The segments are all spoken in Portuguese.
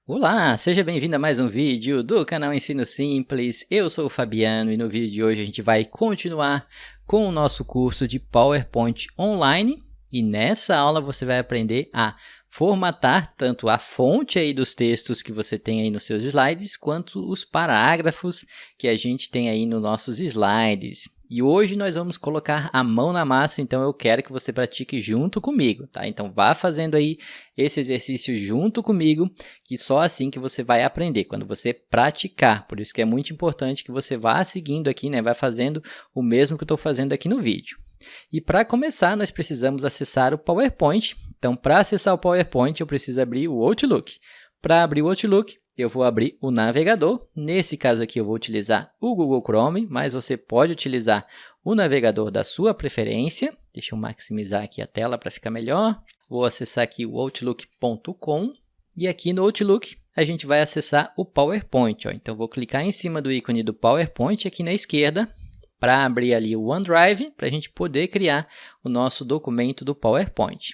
Olá, seja bem-vindo a mais um vídeo do canal Ensino Simples. Eu sou o Fabiano e no vídeo de hoje a gente vai continuar com o nosso curso de PowerPoint online. E nessa aula você vai aprender a formatar tanto a fonte aí dos textos que você tem aí nos seus slides, quanto os parágrafos que a gente tem aí nos nossos slides. E hoje nós vamos colocar a mão na massa, então eu quero que você pratique junto comigo, tá? Então vá fazendo aí esse exercício junto comigo, que só assim que você vai aprender, quando você praticar. Por isso que é muito importante que você vá seguindo aqui, né? Vai fazendo o mesmo que eu estou fazendo aqui no vídeo. E para começar, nós precisamos acessar o PowerPoint. Então, para acessar o PowerPoint, eu preciso abrir o Outlook. Para abrir o Outlook, eu vou abrir o navegador. Nesse caso aqui, eu vou utilizar o Google Chrome, mas você pode utilizar o navegador da sua preferência. Deixa eu maximizar aqui a tela para ficar melhor. Vou acessar aqui o outlook.com. E aqui no Outlook, a gente vai acessar o PowerPoint. Ó. Então, vou clicar em cima do ícone do PowerPoint aqui na esquerda, para abrir ali o OneDrive, para a gente poder criar o nosso documento do PowerPoint.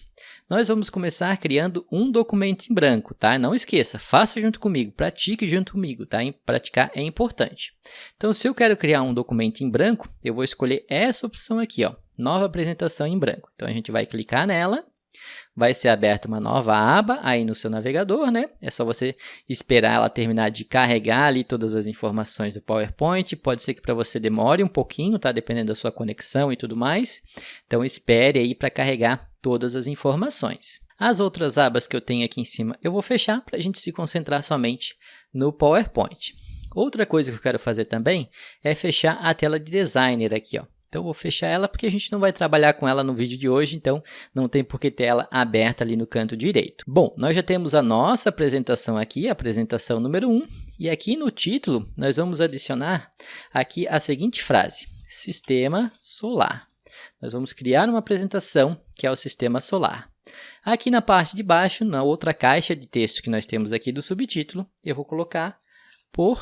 Nós vamos começar criando um documento em branco, tá? Não esqueça, faça junto comigo, pratique junto comigo, tá? Praticar é importante. Então, se eu quero criar um documento em branco, eu vou escolher essa opção aqui, ó, Nova apresentação em branco. Então, a gente vai clicar nela. Vai ser aberta uma nova aba aí no seu navegador, né? É só você esperar ela terminar de carregar ali todas as informações do PowerPoint. Pode ser que para você demore um pouquinho, tá? Dependendo da sua conexão e tudo mais. Então, espere aí para carregar todas as informações. As outras abas que eu tenho aqui em cima, eu vou fechar para a gente se concentrar somente no PowerPoint. Outra coisa que eu quero fazer também é fechar a tela de designer aqui, ó. Então, eu vou fechar ela porque a gente não vai trabalhar com ela no vídeo de hoje, então não tem por que ter ela aberta ali no canto direito. Bom, nós já temos a nossa apresentação aqui, a apresentação número 1, e aqui no título nós vamos adicionar aqui a seguinte frase: Sistema Solar. Nós vamos criar uma apresentação que é o Sistema Solar. Aqui na parte de baixo, na outra caixa de texto que nós temos aqui do subtítulo, eu vou colocar por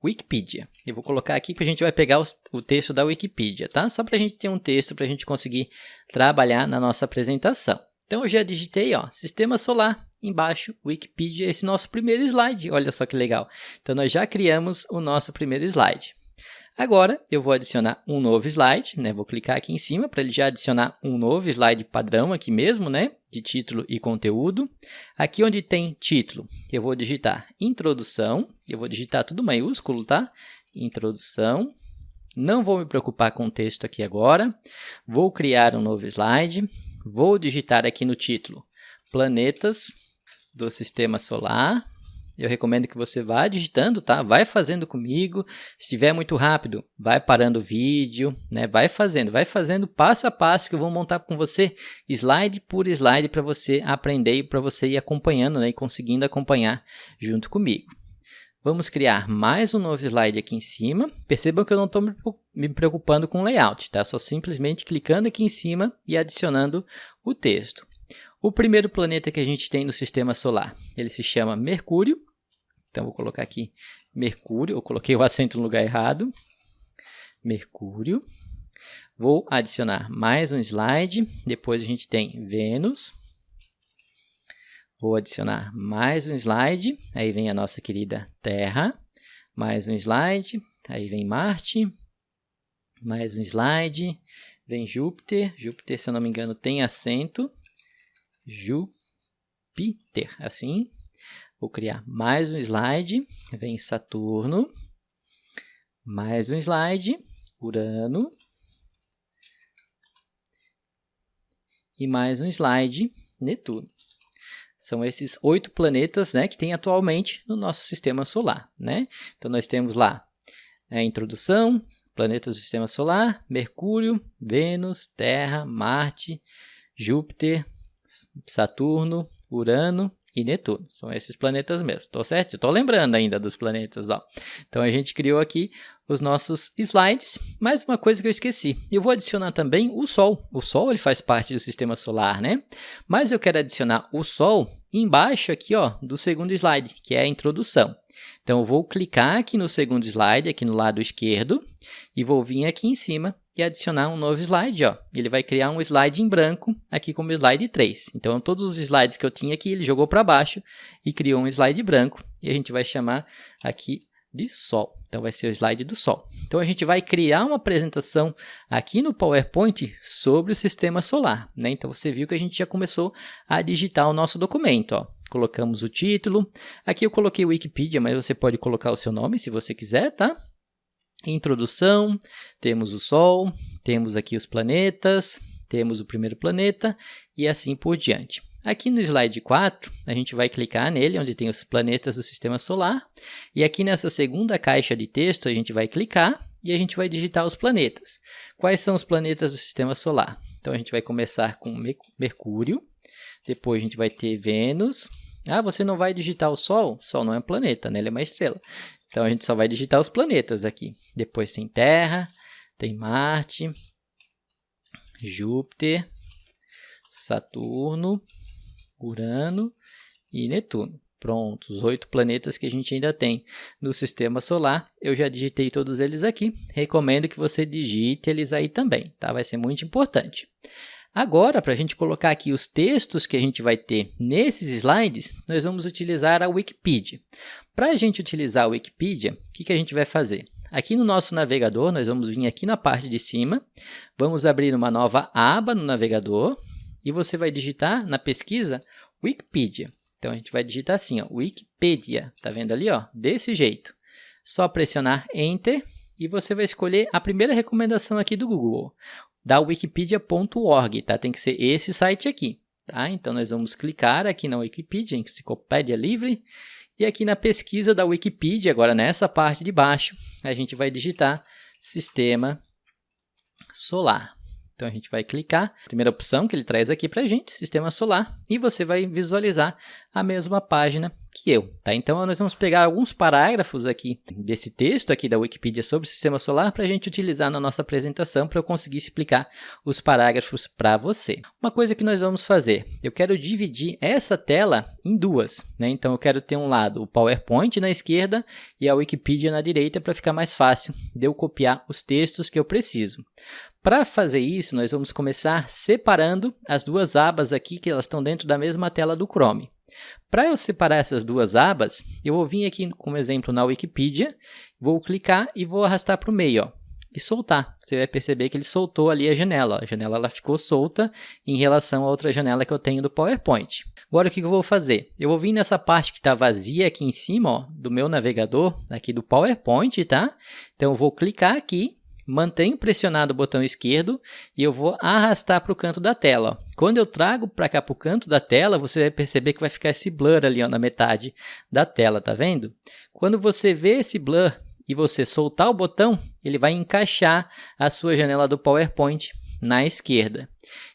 Wikipedia. Eu vou colocar aqui que a gente vai pegar o texto da Wikipedia, tá? Só para a gente ter um texto para a gente conseguir trabalhar na nossa apresentação. Então, eu já digitei, ó, Sistema Solar, embaixo, Wikipedia, esse nosso primeiro slide. Olha só que legal. Então, nós já criamos o nosso primeiro slide. Agora, eu vou adicionar um novo slide, né? Vou clicar aqui em cima para ele já adicionar um novo slide padrão aqui mesmo, né? De título e conteúdo. Aqui onde tem título, eu vou digitar Introdução. Eu vou digitar tudo maiúsculo, tá? Introdução. Não vou me preocupar com o texto aqui agora. Vou criar um novo slide. Vou digitar aqui no título Planetas do Sistema Solar. Eu recomendo que você vá digitando, tá? Vai fazendo comigo. Se estiver muito rápido, vai parando o vídeo, né? Vai fazendo passo a passo que eu vou montar com você, slide por slide, para você aprender e para você ir acompanhando, né? E conseguindo acompanhar junto comigo. Vamos criar mais um novo slide aqui em cima. Percebam que eu não estou me preocupando com o layout, tá? Só simplesmente clicando aqui em cima e adicionando o texto. O primeiro planeta que a gente tem no Sistema Solar, ele se chama Mercúrio. Então, vou colocar aqui Mercúrio. Eu coloquei o acento no lugar errado. Mercúrio. Vou adicionar mais um slide. Depois a gente tem Vênus. Vou adicionar mais um slide. Aí vem a nossa querida Terra. Mais um slide. Aí vem Marte. Mais um slide. Vem Júpiter. Júpiter, se eu não me engano, tem acento. Júpiter, assim. Vou criar mais um slide, vem Saturno, mais um slide, Urano, e mais um slide, Netuno. São esses 8 planetas, né, que tem atualmente no nosso Sistema Solar, né? Então, nós temos lá a introdução, planetas do Sistema Solar, Mercúrio, Vênus, Terra, Marte, Júpiter, Saturno, Urano e Netuno. São esses planetas mesmo. Tô certo? Estou lembrando ainda dos planetas, ó. Então, a gente criou aqui os nossos slides. Mais uma coisa que eu esqueci. Eu vou adicionar também o Sol. O Sol, ele faz parte do Sistema Solar, né? Mas eu quero adicionar o Sol embaixo aqui, ó, do segundo slide, que é a introdução. Então, eu vou clicar aqui no segundo slide, aqui no lado esquerdo, e vou vir aqui em cima e adicionar um novo slide, ó. Ele vai criar um slide em branco aqui como slide 3. Então, todos os slides que eu tinha aqui, ele jogou para baixo e criou um slide branco. E a gente vai chamar aqui de Sol. Então, vai ser o slide do Sol. Então, a gente vai criar uma apresentação aqui no PowerPoint sobre o sistema solar, né? Então, você viu que a gente já começou a digitar o nosso documento, ó. Colocamos o título. Aqui eu coloquei Wikipedia, mas você pode colocar o seu nome se você quiser, tá? Introdução, temos o Sol, temos aqui os planetas, temos o primeiro planeta e assim por diante. Aqui no slide 4, a gente vai clicar nele, onde tem os planetas do sistema solar. E aqui nessa segunda caixa de texto, a gente vai clicar e a gente vai digitar os planetas. Quais são os planetas do sistema solar? Então, a gente vai começar com Mercúrio. Depois, a gente vai ter Vênus. Ah, você não vai digitar o Sol? O Sol não é um planeta, né? Ele é uma estrela. Então, a gente só vai digitar os planetas aqui. Depois tem Terra, tem Marte, Júpiter, Saturno, Urano e Netuno. Pronto, os 8 planetas que a gente ainda tem no sistema solar. Eu já digitei todos eles aqui. Recomendo que você digite eles aí também, tá? Vai ser muito importante. Agora, para a gente colocar aqui os textos que a gente vai ter nesses slides, nós vamos utilizar a Wikipedia. Para a gente utilizar a Wikipedia, o que a gente vai fazer? Aqui no nosso navegador, nós vamos vir aqui na parte de cima, vamos abrir uma nova aba no navegador e você vai digitar na pesquisa Wikipedia. Então, a gente vai digitar assim, ó, Wikipedia, tá vendo ali, ó, desse jeito. Só pressionar Enter e você vai escolher a primeira recomendação aqui do Google, da wikipedia.org, tá? Tem que ser esse site aqui, tá? Então, nós vamos clicar aqui na Wikipedia, Enciclopédia Livre, e aqui na pesquisa da Wikipedia, agora nessa parte de baixo, a gente vai digitar Sistema Solar. Então, a gente vai clicar, primeira opção que ele traz aqui para a gente, Sistema Solar, e você vai visualizar a mesma página que eu, tá? Então, nós vamos pegar alguns parágrafos aqui desse texto aqui da Wikipedia sobre o Sistema Solar para a gente utilizar na nossa apresentação para eu conseguir explicar os parágrafos para você. Uma coisa que nós vamos fazer, eu quero dividir essa tela em duas, né? Então, eu quero ter um lado o PowerPoint na esquerda e a Wikipedia na direita para ficar mais fácil de eu copiar os textos que eu preciso. Para fazer isso, nós vamos começar separando as duas abas aqui, que elas estão dentro da mesma tela do Chrome. Para eu separar essas duas abas, eu vou vir aqui como exemplo na Wikipedia, vou clicar e vou arrastar para o meio, ó, e soltar. Você vai perceber que ele soltou ali a janela. Ó. A janela ela ficou solta em relação a outra janela que eu tenho do PowerPoint. Agora, o que eu vou fazer? Eu vou vir nessa parte que está vazia aqui em cima, ó, do meu navegador, aqui do PowerPoint, tá? Então, eu vou clicar aqui. Mantenho pressionado o botão esquerdo e eu vou arrastar para o canto da tela. Ó. Quando eu trago para cá para o canto da tela, você vai perceber que vai ficar esse blur ali, ó, na metade da tela, tá vendo? Quando você vê esse blur e você soltar o botão, ele vai encaixar a sua janela do PowerPoint na esquerda.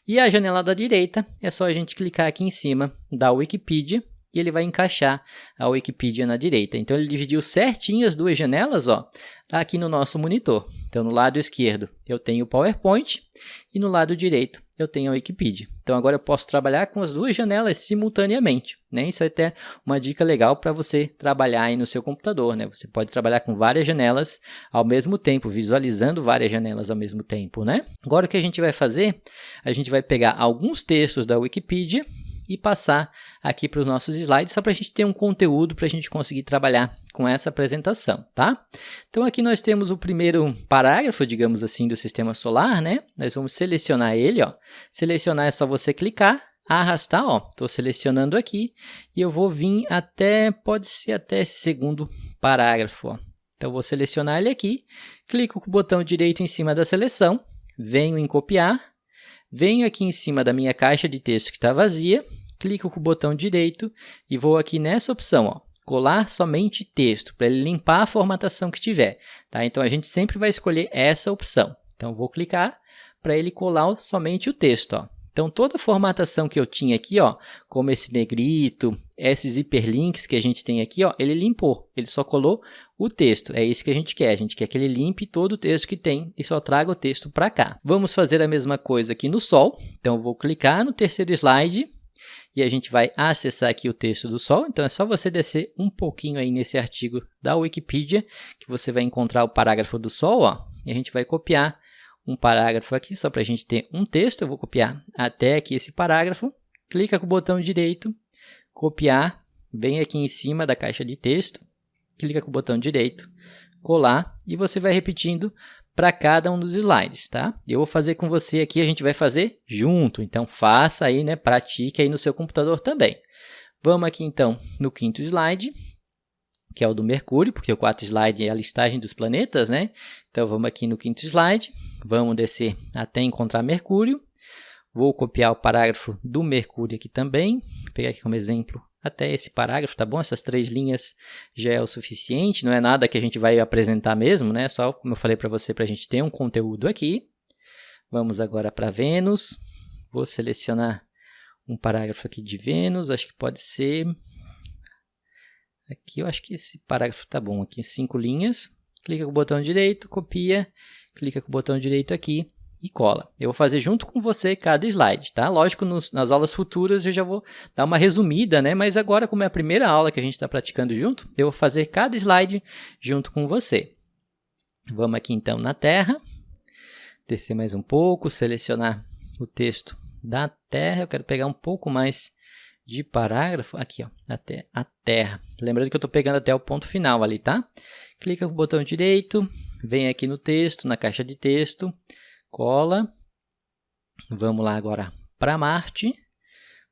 E a janela da direita é só a gente clicar aqui em cima da Wikipedia e ele vai encaixar a Wikipedia na direita. Então, ele dividiu certinho as duas janelas, ó, aqui no nosso monitor. Então, no lado esquerdo, eu tenho o PowerPoint e no lado direito, eu tenho a Wikipedia. Então, agora eu posso trabalhar com as duas janelas simultaneamente, né? Isso é até uma dica legal para você trabalhar aí no seu computador, né? Você pode trabalhar com várias janelas ao mesmo tempo, visualizando várias janelas ao mesmo tempo, né? Agora, o que a gente vai fazer? A gente vai pegar alguns textos da Wikipedia e passar aqui para os nossos slides, só para a gente ter um conteúdo para a gente conseguir trabalhar com essa apresentação, tá? Então, aqui nós temos o primeiro parágrafo, digamos assim, do sistema solar, né? Nós vamos selecionar ele, ó. Selecionar é só você clicar, arrastar, ó. Estou selecionando aqui e eu vou vir até, pode ser até esse segundo parágrafo, ó. Então, eu vou selecionar ele aqui, clico com o botão direito em cima da seleção, venho em copiar, venho aqui em cima da minha caixa de texto que está vazia, clico com o botão direito e vou aqui nessa opção, ó, colar somente texto, para ele limpar a formatação que tiver. Tá? Então, a gente sempre vai escolher essa opção. Então, vou clicar para ele colar somente o texto. Ó. Então, toda a formatação que eu tinha aqui, ó, como esse negrito, esses hiperlinks que a gente tem aqui, ó, ele limpou. Ele só colou o texto. É isso que a gente quer. A gente quer que ele limpe todo o texto que tem e só traga o texto para cá. Vamos fazer a mesma coisa aqui no Sol. Então, eu vou clicar no terceiro slide e a gente vai acessar aqui o texto do Sol. Então, é só você descer um pouquinho aí nesse artigo da Wikipedia que você vai encontrar o parágrafo do Sol, ó, e a gente vai copiar um parágrafo aqui, só para a gente ter um texto. Eu vou copiar até aqui esse parágrafo. Clica com o botão direito, copiar, vem aqui em cima da caixa de texto, clica com o botão direito, colar, e você vai repetindo para cada um dos slides, tá? Eu vou fazer com você aqui, a gente vai fazer junto, então faça aí, né? Pratique aí no seu computador também. Vamos aqui então no quinto slide, que é o do Mercúrio, porque o quarto slide é a listagem dos planetas, né? Então vamos aqui no quinto slide, vamos descer até encontrar Mercúrio. Vou copiar o parágrafo do Mercúrio aqui também, vou pegar aqui como exemplo até esse parágrafo, tá bom? Essas 3 linhas já é o suficiente, não é nada que a gente vai apresentar mesmo, né? Só, como eu falei para você, para a gente ter um conteúdo aqui. Vamos agora para Vênus. Vou selecionar um parágrafo aqui de Vênus, acho que pode ser... Aqui eu acho que esse parágrafo tá bom, aqui 5 linhas. Clica com o botão direito, copia, clica com o botão direito aqui e cola. Eu vou fazer junto com você cada slide, tá? Lógico, nas aulas futuras eu já vou dar uma resumida, né? Mas agora, como é a primeira aula que a gente está praticando junto, eu vou fazer cada slide junto com você. Vamos aqui então na Terra, descer mais um pouco, selecionar o texto da Terra. Eu quero pegar um pouco mais de parágrafo, aqui ó, até a Terra. Lembrando que eu estou pegando até o ponto final ali, tá? Clica com o botão direito, vem aqui no texto, na caixa de texto, cola. Vamos lá agora para Marte.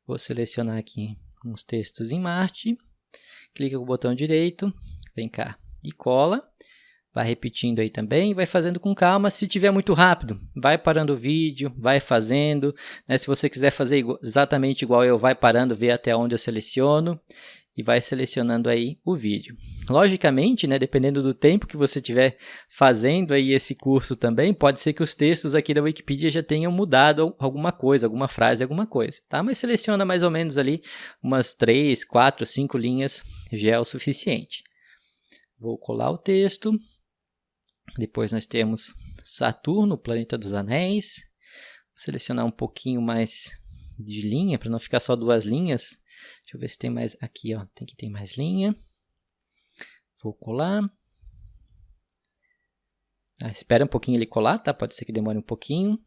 Vou selecionar aqui uns textos em Marte. Clica com o botão direito, vem cá e cola. Vai repetindo aí também, vai fazendo com calma. Se tiver muito rápido, vai parando o vídeo, vai fazendo, né? Se você quiser fazer exatamente igual eu, vai parando, ver até onde eu seleciono e vai selecionando aí o vídeo. Logicamente, né, dependendo do tempo que você estiver fazendo aí esse curso também, pode ser que os textos aqui da Wikipedia já tenham mudado alguma coisa, alguma frase, alguma coisa, tá? Mas seleciona mais ou menos ali umas 3, 4, 5 linhas, já é o suficiente. Vou colar o texto. Depois nós temos Saturno, o planeta dos anéis. Vou selecionar um pouquinho mais de linha, para não ficar só 2 linhas. Deixa eu ver se tem mais aqui, ó. Tem que ter mais linha. Vou colar. Espera um pouquinho ele colar, tá? Pode ser que demore um pouquinho.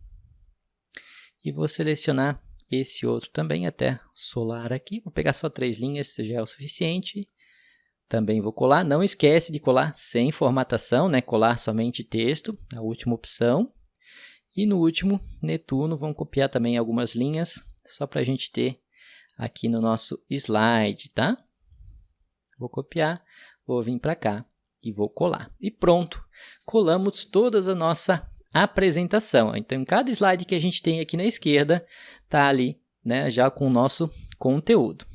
E vou selecionar esse outro também, até solar aqui. Vou pegar só 3 linhas, já é o suficiente. Também vou colar. Não esquece de colar sem formatação, né? Colar somente texto, a última opção. E no último, Netuno, vamos copiar também algumas linhas, só para a gente ter aqui no nosso slide, tá? Vou copiar, vou vir para cá e vou colar. E pronto, colamos toda a nossa apresentação. Então, em cada slide que a gente tem aqui na esquerda, tá ali, né, já com o nosso conteúdo.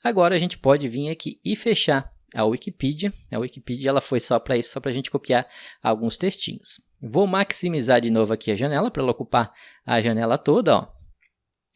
Agora a gente pode vir aqui e fechar a Wikipedia. A Wikipedia ela foi só para isso, só para a gente copiar alguns textinhos. Vou maximizar de novo aqui a janela para ela ocupar a janela toda, ó.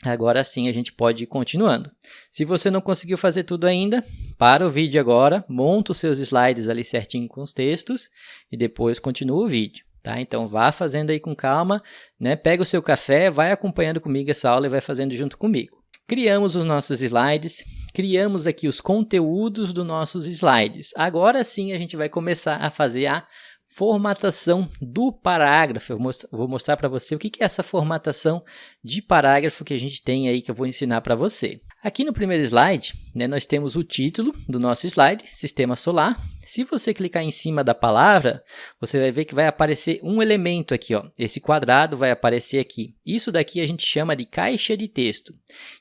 Agora sim a gente pode ir continuando. Se você não conseguiu fazer tudo ainda, para o vídeo agora, monta os seus slides ali certinho com os textos e depois continua o vídeo, tá? Então vá fazendo aí com calma, né? Pega o seu café, vai acompanhando comigo essa aula e vai fazendo junto comigo. Criamos os nossos slides, criamos aqui os conteúdos dos nossos slides. Agora sim a gente vai começar a fazer a formatação do parágrafo. Eu vou mostrar para você o que é essa formatação de parágrafo que a gente tem aí, que eu vou ensinar para você. Aqui no primeiro slide, né, nós temos o título do nosso slide, Sistema Solar. Se você clicar em cima da palavra, você vai ver que vai aparecer um elemento aqui, ó. Esse quadrado vai aparecer aqui. Isso daqui a gente chama de caixa de texto.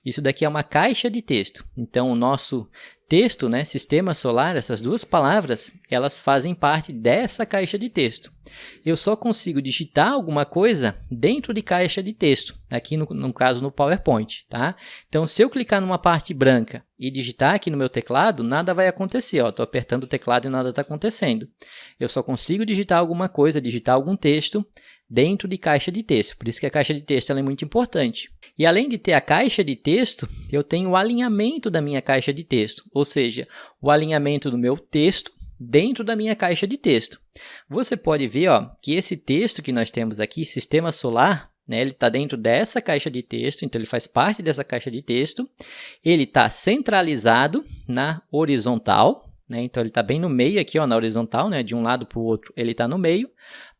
Isso daqui é uma caixa de texto. Então, o nosso texto, né, sistema solar, essas duas palavras, elas fazem parte dessa caixa de texto. Eu só consigo digitar alguma coisa dentro de caixa de texto, aqui no caso no PowerPoint, tá? Então, se eu clicar numa parte branca e digitar aqui no meu teclado, nada vai acontecer, ó. Estou apertando o teclado e nada está acontecendo. Eu só consigo digitar alguma coisa, digitar algum texto dentro de caixa de texto. Por isso que a caixa de texto ela é muito importante. E além de ter a caixa de texto, eu tenho o alinhamento da minha caixa de texto, ou seja, o alinhamento do meu texto dentro da minha caixa de texto. Você pode ver, ó, que esse texto que nós temos aqui, Sistema Solar, né, ele está dentro dessa caixa de texto, então ele faz parte dessa caixa de texto. Ele está centralizado na horizontal, né? Então ele está bem no meio aqui, ó, na horizontal, né? De um lado para o outro ele está no meio,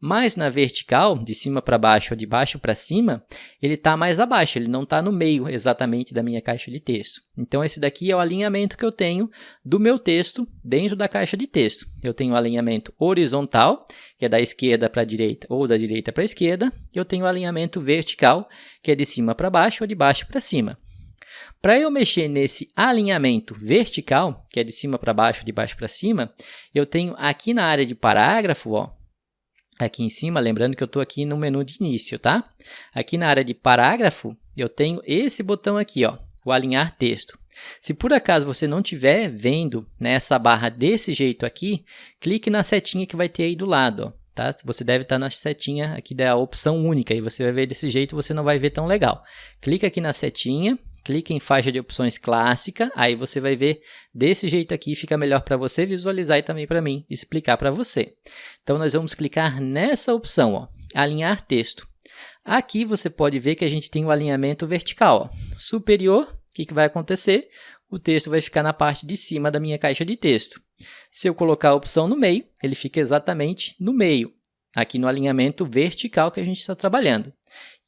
mas na vertical, de cima para baixo ou de baixo para cima, ele está mais abaixo, ele não está no meio exatamente da minha caixa de texto. Então esse daqui é o alinhamento que eu tenho do meu texto dentro da caixa de texto. Eu tenho o alinhamento horizontal, que é da esquerda para a direita ou da direita para a esquerda, e eu tenho o alinhamento vertical, que é de cima para baixo ou de baixo para cima. Para eu mexer nesse alinhamento vertical, que é de cima para baixo, de baixo para cima, eu tenho aqui na área de parágrafo, ó, aqui em cima, lembrando que eu estou aqui no menu de início, tá? Aqui na área de parágrafo, eu tenho esse botão aqui, ó, o alinhar texto. Se por acaso você não estiver vendo nessa barra desse jeito aqui, clique na setinha que vai ter aí do lado, ó. Tá? Você deve estar na setinha aqui da opção única, e você vai ver desse jeito, você não vai ver tão legal. Clica aqui na setinha, clica em faixa de opções clássica, aí você vai ver desse jeito aqui, fica melhor para você visualizar e também para mim explicar para você. Então nós vamos clicar nessa opção, ó, alinhar texto. Aqui você pode ver que a gente tem o alinhamento vertical, ó, superior. O que vai acontecer? O texto vai ficar na parte de cima da minha caixa de texto. Se eu colocar a opção no meio, ele fica exatamente no meio, aqui no alinhamento vertical que a gente está trabalhando.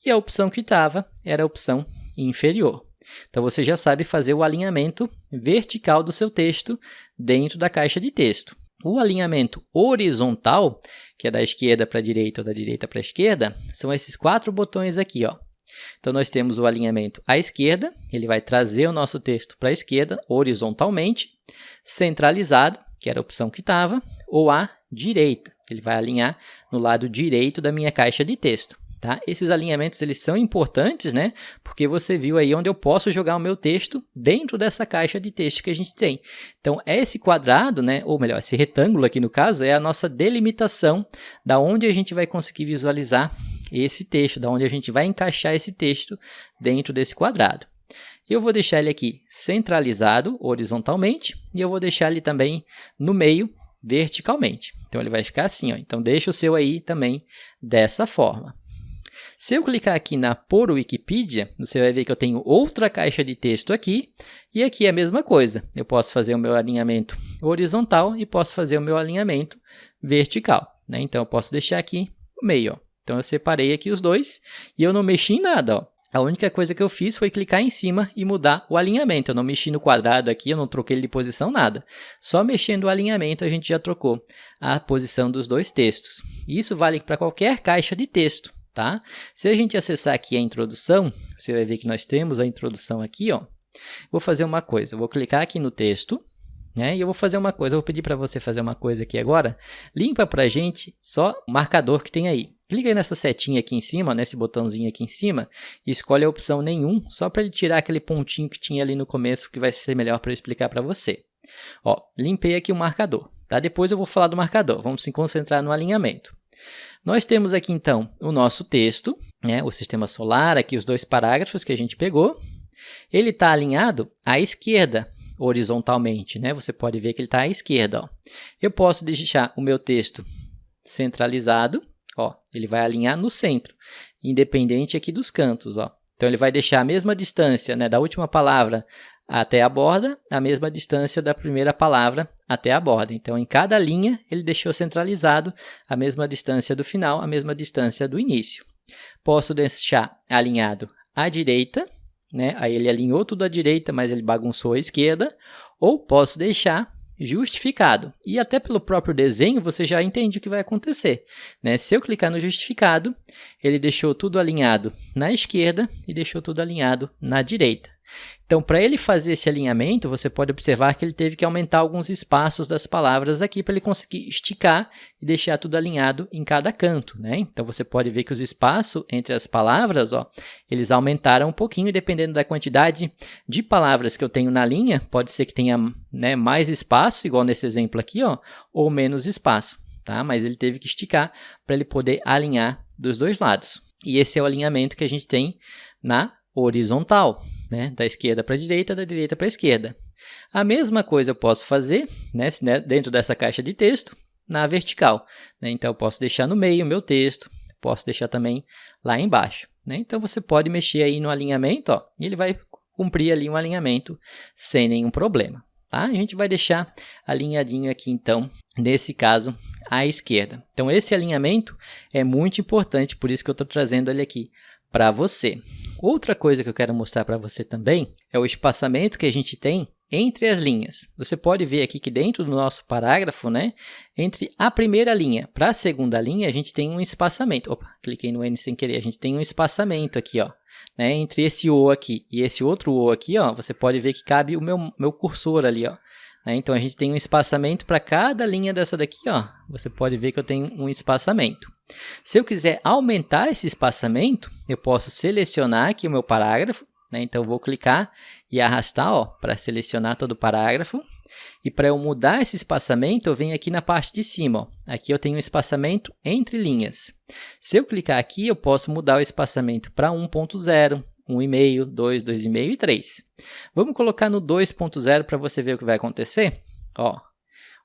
E a opção que estava era a opção inferior. Então, você já sabe fazer o alinhamento vertical do seu texto dentro da caixa de texto. O alinhamento horizontal, que é da esquerda para a direita ou da direita para a esquerda, são esses 4 botões aqui, ó. Então, nós temos o alinhamento à esquerda, ele vai trazer o nosso texto para a esquerda horizontalmente, centralizado, que era a opção que estava, ou à direita, ele vai alinhar no lado direito da minha caixa de texto. Tá? Esses alinhamentos eles são importantes, né? Porque você viu aí onde eu posso jogar o meu texto dentro dessa caixa de texto que a gente tem. Então, esse quadrado, né? Ou melhor, esse retângulo aqui no caso, é a nossa delimitação da onde a gente vai conseguir visualizar esse texto, da onde a gente vai encaixar esse texto dentro desse quadrado. Eu vou deixar ele aqui centralizado horizontalmente e eu vou deixar ele também no meio verticalmente. Então, ele vai ficar assim, ó. Então, deixa o seu aí também dessa forma. Se eu clicar aqui na Por Wikipedia, você vai ver que eu tenho outra caixa de texto aqui, e aqui é a mesma coisa. Eu posso fazer o meu alinhamento horizontal e posso fazer o meu alinhamento vertical, né? Então, eu posso deixar aqui no meio, ó. Então, eu separei aqui os dois e eu não mexi em nada, ó. A única coisa que eu fiz foi clicar em cima e mudar o alinhamento. Eu não mexi no quadrado aqui, eu não troquei ele de posição, nada. Só mexendo o alinhamento a gente já trocou a posição dos dois textos. Isso vale para qualquer caixa de texto. Tá? Se a gente acessar aqui a introdução, você vai ver que nós temos a introdução aqui, ó. Vou fazer uma coisa, vou clicar aqui no texto, né? E eu vou fazer uma coisa, eu vou pedir para você fazer uma coisa aqui agora. Limpa para a gente só o marcador que tem aí. Clica aí nessa setinha aqui em cima, nesse botãozinho aqui em cima, e escolhe a opção nenhum, só para ele tirar aquele pontinho que tinha ali no começo, que vai ser melhor para eu explicar para você. Ó, limpei aqui o marcador, tá? Depois eu vou falar do marcador, vamos se concentrar no alinhamento. Nós temos aqui, então, o nosso texto, né, o sistema solar, aqui os 2 parágrafos que a gente pegou. Ele está alinhado à esquerda, horizontalmente, né? Você pode ver que ele está à esquerda, ó. Eu posso deixar o meu texto centralizado, ó, ele vai alinhar no centro, independente aqui dos cantos, ó. Então, ele vai deixar a mesma distância, né, da última palavra até a borda, a mesma distância da primeira palavra até a borda. Então, em cada linha, ele deixou centralizado a mesma distância do final, a mesma distância do início. Posso deixar alinhado à direita, né? Aí ele alinhou tudo à direita, mas ele bagunçou à esquerda. Ou posso deixar justificado. E até pelo próprio desenho, você já entende o que vai acontecer, né? Se eu clicar no justificado, ele deixou tudo alinhado na esquerda e deixou tudo alinhado na direita. Então, para ele fazer esse alinhamento, você pode observar que ele teve que aumentar alguns espaços das palavras aqui para ele conseguir esticar e deixar tudo alinhado em cada canto, né? Então, você pode ver que os espaços entre as palavras, ó, eles aumentaram um pouquinho, dependendo da quantidade de palavras que eu tenho na linha. Pode ser que tenha, né, mais espaço, igual nesse exemplo aqui, ó, ou menos espaço, tá? Mas ele teve que esticar para ele poder alinhar dos dois lados. E esse é o alinhamento que a gente tem na horizontal, né? Da esquerda para a direita, da direita para a esquerda. A mesma coisa eu posso fazer, né, dentro dessa caixa de texto, na vertical, né? Então, eu posso deixar no meio o meu texto, posso deixar também lá embaixo, né? Então, você pode mexer aí no alinhamento, ó, e ele vai cumprir ali um alinhamento sem nenhum problema. tá? A gente vai deixar alinhadinho aqui, então, nesse caso, à esquerda. Então, esse alinhamento é muito importante, por isso que eu estou trazendo ele aqui para você. Outra coisa que eu quero mostrar para você também é o espaçamento que a gente tem entre as linhas. Você pode ver aqui que dentro do nosso parágrafo, né, entre a primeira linha para a segunda linha, a gente tem um espaçamento. Opa, cliquei no N sem querer. A gente tem um espaçamento aqui, ó, né, entre esse O aqui e esse outro O aqui, ó, você pode ver que cabe o meu cursor ali, ó. Então, a gente tem um espaçamento para cada linha dessa daqui, ó. Você pode ver que eu tenho um espaçamento. Se eu quiser aumentar esse espaçamento, eu posso selecionar aqui o meu parágrafo, né? Então, eu vou clicar e arrastar para selecionar todo o parágrafo. E para eu mudar esse espaçamento, eu venho aqui na parte de cima. Ó. Aqui eu tenho um espaçamento entre linhas. Se eu clicar aqui, eu posso mudar o espaçamento para 1.0. 1,5, 2, 2,5 e 3. Vamos colocar no 2.0 para você ver o que vai acontecer. Ó,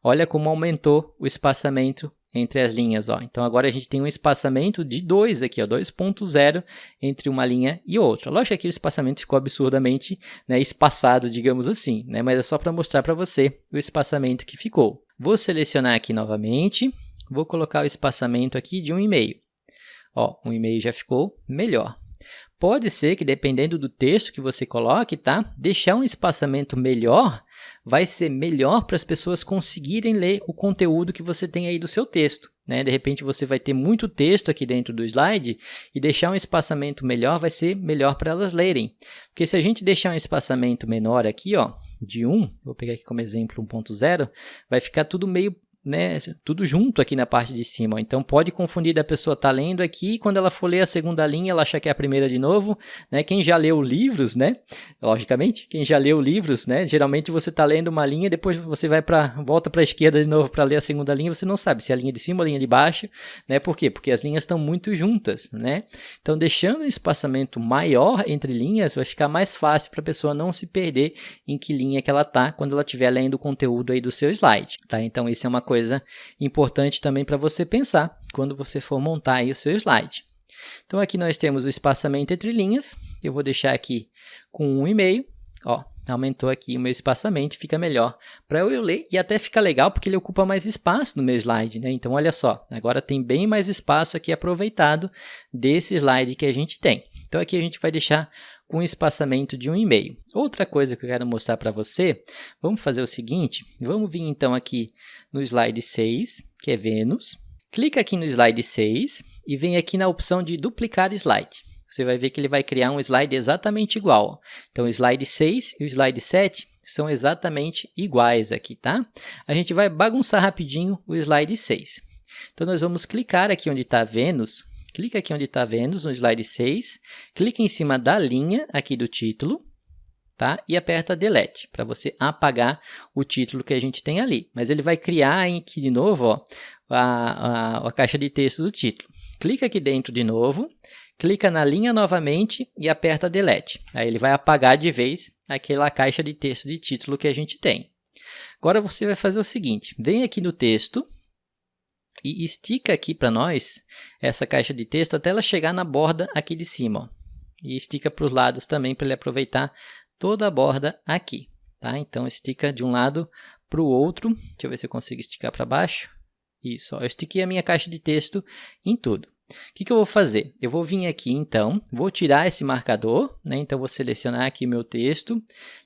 olha como aumentou o espaçamento entre as linhas. Ó. Então, agora a gente tem um espaçamento de 2 aqui, 2.0 entre uma linha e outra. Lógico que aqui o espaçamento ficou absurdamente, né, espaçado, digamos assim, né, mas é só para mostrar para você o espaçamento que ficou. Vou selecionar aqui novamente, vou colocar o espaçamento aqui de 1,5. Ó, 1,5 já ficou melhor. Pode ser que, dependendo do texto que você coloque, tá? Deixar um espaçamento melhor vai ser melhor para as pessoas conseguirem ler o conteúdo que você tem aí do seu texto, né? De repente, você vai ter muito texto aqui dentro do slide e deixar um espaçamento melhor vai ser melhor para elas lerem. Porque se a gente deixar um espaçamento menor aqui, ó, de 1, vou pegar aqui como exemplo 1.0, vai ficar tudo meio, né, tudo junto aqui na parte de cima. Então, pode confundir da pessoa estar lendo aqui e quando ela for ler a segunda linha, ela acha que é a primeira de novo. Né? Quem já leu livros, né? Logicamente, quem já leu livros, né? Geralmente você está lendo uma linha, depois você volta para a esquerda de novo para ler a segunda linha, você não sabe se é a linha de cima ou a linha de baixo. Né? Por quê? Porque as linhas estão muito juntas. Né? Então, deixando um espaçamento maior entre linhas, vai ficar mais fácil para a pessoa não se perder em que linha que ela está quando ela estiver lendo o conteúdo aí do seu slide. Tá? Então, isso é uma coisa importante também para você pensar quando você for montar aí o seu slide. Então, aqui nós temos o espaçamento entre linhas. Eu vou deixar aqui com 1,5. Ó, aumentou aqui o meu espaçamento, fica melhor para eu ler e até fica legal porque ele ocupa mais espaço no meu slide, né? Então, olha só, agora tem bem mais espaço aqui aproveitado desse slide que a gente tem. Então, aqui a gente vai deixar com um espaçamento de 1,5. Outra coisa que eu quero mostrar para você, vamos fazer o seguinte, vamos vir então aqui no slide 6, que é Vênus. Clica aqui no slide 6 e vem aqui na opção de duplicar slide. Você vai ver que ele vai criar um slide exatamente igual. Então, o slide 6 e o slide 7 são exatamente iguais aqui, tá? A gente vai bagunçar rapidinho o slide 6. Então, nós vamos clicar aqui onde está Vênus. Clica aqui onde está Vênus, no slide 6. Clica em cima da linha aqui do título. Tá? E aperta Delete, para você apagar o título que a gente tem ali. Mas ele vai criar aqui de novo ó, a caixa de texto do título. Clica aqui dentro de novo, clica na linha novamente e aperta Delete. Aí ele vai apagar de vez aquela caixa de texto de título que a gente tem. Agora você vai fazer o seguinte, vem aqui no texto e estica aqui para nós essa caixa de texto até ela chegar na borda aqui de cima. Ó. E estica para os lados também para ele aproveitar toda a borda aqui, tá? Então, estica de um lado para o outro. Deixa eu ver se eu consigo esticar para baixo. Isso, ó, eu estiquei a minha caixa de texto em tudo. O que eu vou fazer? Eu vou vir aqui, então, vou tirar esse marcador, né? Então, vou selecionar aqui o meu texto,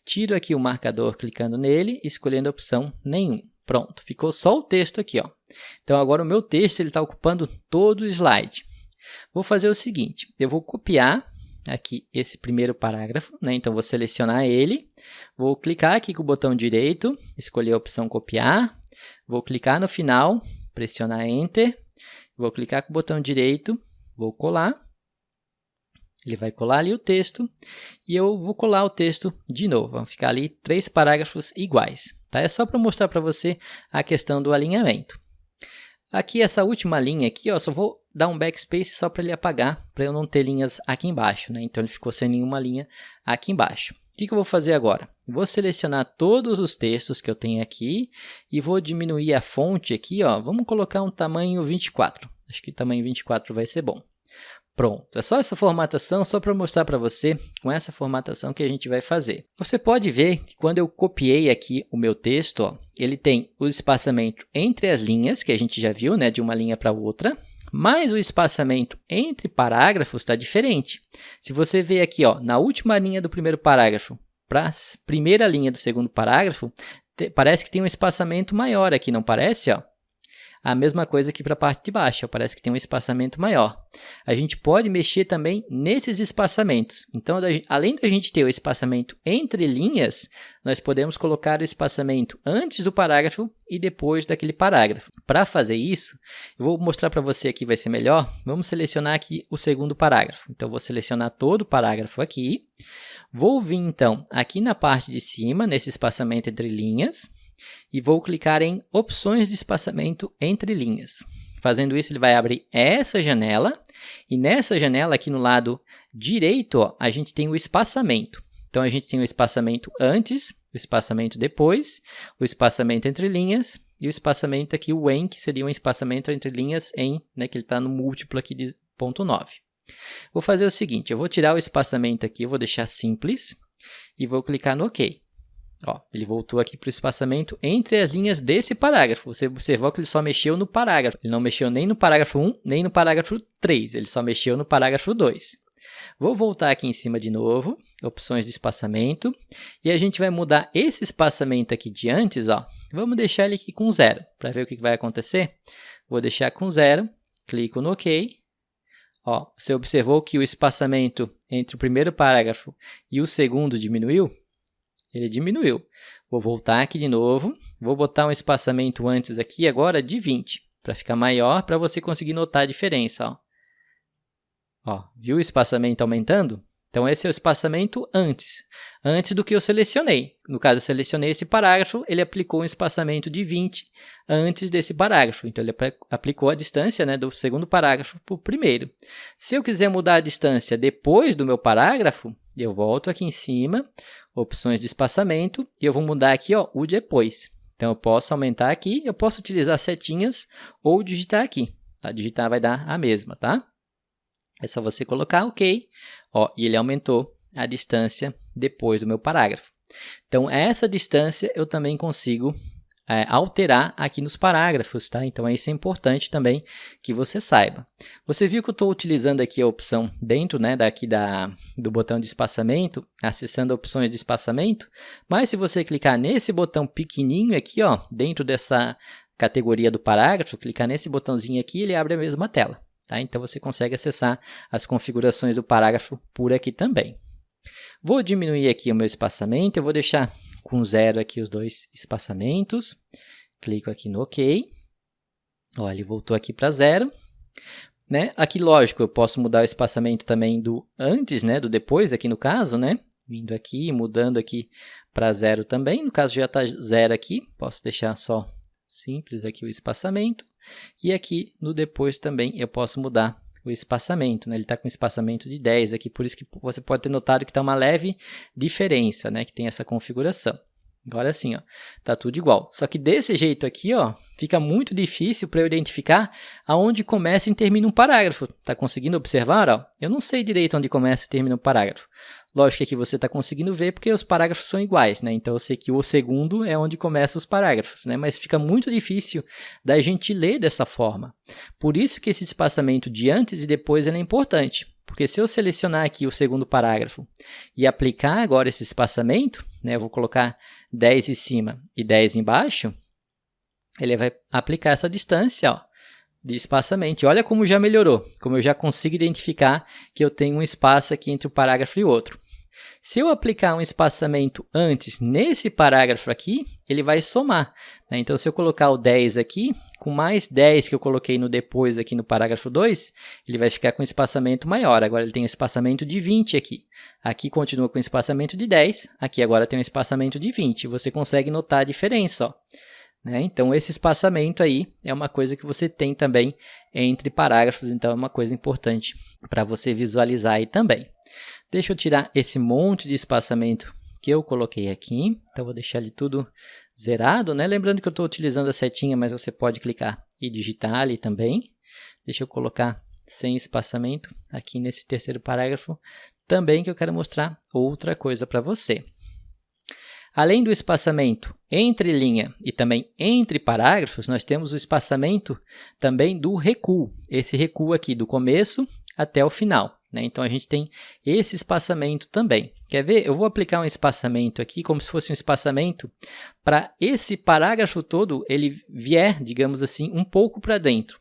tiro aqui o marcador clicando nele, escolhendo a opção nenhum. Pronto, ficou só o texto aqui, ó. Então, agora o meu texto está ocupando todo o slide. Vou fazer o seguinte, eu vou copiar aqui esse primeiro parágrafo, né? Então, vou selecionar ele, vou clicar aqui com o botão direito, escolher a opção copiar, vou clicar no final, pressionar Enter, vou clicar com o botão direito, vou colar, ele vai colar ali o texto e eu vou colar o texto de novo, vão ficar ali 3 parágrafos iguais, tá? É só para mostrar para você a questão do alinhamento. Aqui essa última linha aqui, ó, só vou dar um backspace só para ele apagar, para eu não ter linhas aqui embaixo, né? Então, ele ficou sem nenhuma linha aqui embaixo. O que eu vou fazer agora? Vou selecionar todos os textos que eu tenho aqui e vou diminuir a fonte aqui, ó. Vamos colocar um tamanho 24. Acho que o tamanho 24 vai ser bom. Pronto, é só essa formatação, só para mostrar para você, com essa formatação que a gente vai fazer. Você pode ver que quando eu copiei aqui o meu texto, ó, ele tem o espaçamento entre as linhas, que a gente já viu, né, de uma linha para outra, mas o espaçamento entre parágrafos está diferente. Se você ver aqui, ó, na última linha do primeiro parágrafo para a primeira linha do segundo parágrafo, parece que tem um espaçamento maior aqui, não parece? Ó? A mesma coisa aqui para a parte de baixo, ó, parece que tem um espaçamento maior. A gente pode mexer também nesses espaçamentos. Então, além da gente ter o espaçamento entre linhas, nós podemos colocar o espaçamento antes do parágrafo e depois daquele parágrafo. Para fazer isso, eu vou mostrar para você aqui, vai ser melhor. Vamos selecionar aqui o segundo parágrafo. Então, vou selecionar todo o parágrafo aqui. Vou vir, então, aqui na parte de cima, nesse espaçamento entre linhas, e vou clicar em opções de espaçamento entre linhas. Fazendo isso, ele vai abrir essa janela, e nessa janela aqui no lado direito, ó, a gente tem o espaçamento. Então, a gente tem o espaçamento antes, o espaçamento depois, o espaçamento entre linhas, e o espaçamento aqui, o em, que seria um espaçamento entre linhas em, né, que ele está no múltiplo aqui de 0,9. Vou fazer o seguinte, eu vou tirar o espaçamento aqui, eu vou deixar simples, e vou clicar no OK. Ó, ele voltou aqui para o espaçamento entre as linhas desse parágrafo. Você observou que ele só mexeu no parágrafo. Ele não mexeu nem no parágrafo 1, nem no parágrafo 3. Ele só mexeu no parágrafo 2. Vou voltar aqui em cima de novo, opções de espaçamento. E a gente vai mudar esse espaçamento aqui de antes. Ó. Vamos deixar ele aqui com 0, para ver o que vai acontecer. Vou deixar com 0, clico no OK. Ó, você observou que o espaçamento entre o primeiro parágrafo e o segundo diminuiu? Ele diminuiu. Vou voltar aqui de novo. Vou botar um espaçamento antes aqui agora de 20, para ficar maior, para você conseguir notar a diferença. Ó, viu o espaçamento aumentando? Então, esse é o espaçamento antes do que eu selecionei. No caso, eu selecionei esse parágrafo, ele aplicou um espaçamento de 20 antes desse parágrafo. Então, ele aplicou a distância, né, do segundo parágrafo para o primeiro. Se eu quiser mudar a distância depois do meu parágrafo, eu volto aqui em cima, opções de espaçamento, e eu vou mudar aqui, ó, o depois. Então, eu posso aumentar aqui, eu posso utilizar setinhas ou digitar aqui. Tá? Digitar vai dar a mesma, tá? É só você colocar OK, ó, e ele aumentou a distância depois do meu parágrafo. Então, essa distância eu também consigo alterar aqui nos parágrafos, tá? Então, isso é importante também que você saiba. Você viu que eu estou utilizando aqui a opção dentro, né, do botão de espaçamento, acessando opções de espaçamento, mas se você clicar nesse botão pequenininho aqui, ó, dentro dessa categoria do parágrafo, clicar nesse botãozinho aqui, ele abre a mesma tela. Tá? Então, você consegue acessar as configurações do parágrafo por aqui também. Vou diminuir aqui o meu espaçamento, eu vou deixar com 0 aqui os dois espaçamentos. Clico aqui no OK. Olha, ele voltou aqui para 0. Né? Aqui, lógico, eu posso mudar o espaçamento também do antes, né? Do depois, aqui no caso, né? Vindo aqui e mudando aqui para 0 também. No caso, já está 0 aqui, posso deixar só simples aqui o espaçamento. E aqui no depois também eu posso mudar o espaçamento, né? Ele está com espaçamento de 10 aqui, por isso que você pode ter notado que está uma leve diferença, né? Que tem essa configuração. Agora sim, ó, tá tudo igual. Só que desse jeito aqui, ó, fica muito difícil para eu identificar aonde começa e termina um parágrafo. Tá conseguindo observar? Ó? Eu não sei direito onde começa e termina um parágrafo. Lógico que aqui você está conseguindo ver porque os parágrafos são iguais, né? Então eu sei que o segundo é onde começam os parágrafos, né? Mas fica muito difícil da gente ler dessa forma. Por isso que esse espaçamento de antes e depois é importante. Porque se eu selecionar aqui o segundo parágrafo e aplicar agora esse espaçamento, né, eu vou colocar 10 em cima e 10 embaixo, ele vai aplicar essa distância, ó, de espaçamento. E olha como já melhorou, como eu já consigo identificar que eu tenho um espaço aqui entre um parágrafo e outro. Se eu aplicar um espaçamento antes nesse parágrafo aqui, ele vai somar. Né? Então, se eu colocar o 10 aqui, com mais 10 que eu coloquei no depois aqui no parágrafo 2, ele vai ficar com um espaçamento maior. Agora, ele tem um espaçamento de 20 aqui. Aqui continua com um espaçamento de 10, aqui agora tem um espaçamento de 20. Você consegue notar a diferença, ó. Né? Então, esse espaçamento aí é uma coisa que você tem também entre parágrafos, então é uma coisa importante para você visualizar aí também. Deixa eu tirar esse monte de espaçamento que eu coloquei aqui, então vou deixar ele tudo zerado, né? Lembrando que eu estou utilizando a setinha, mas você pode clicar e digitar ali também. Deixa eu colocar sem espaçamento, aqui nesse terceiro parágrafo, também que eu quero mostrar outra coisa para você. Além do espaçamento entre linha e também entre parágrafos, nós temos o espaçamento também do recuo. Esse recuo aqui do começo até o final, né? Então, a gente tem esse espaçamento também. Quer ver? Eu vou aplicar um espaçamento aqui, como se fosse um espaçamento, para esse parágrafo todo, ele vier, digamos assim, um pouco para dentro.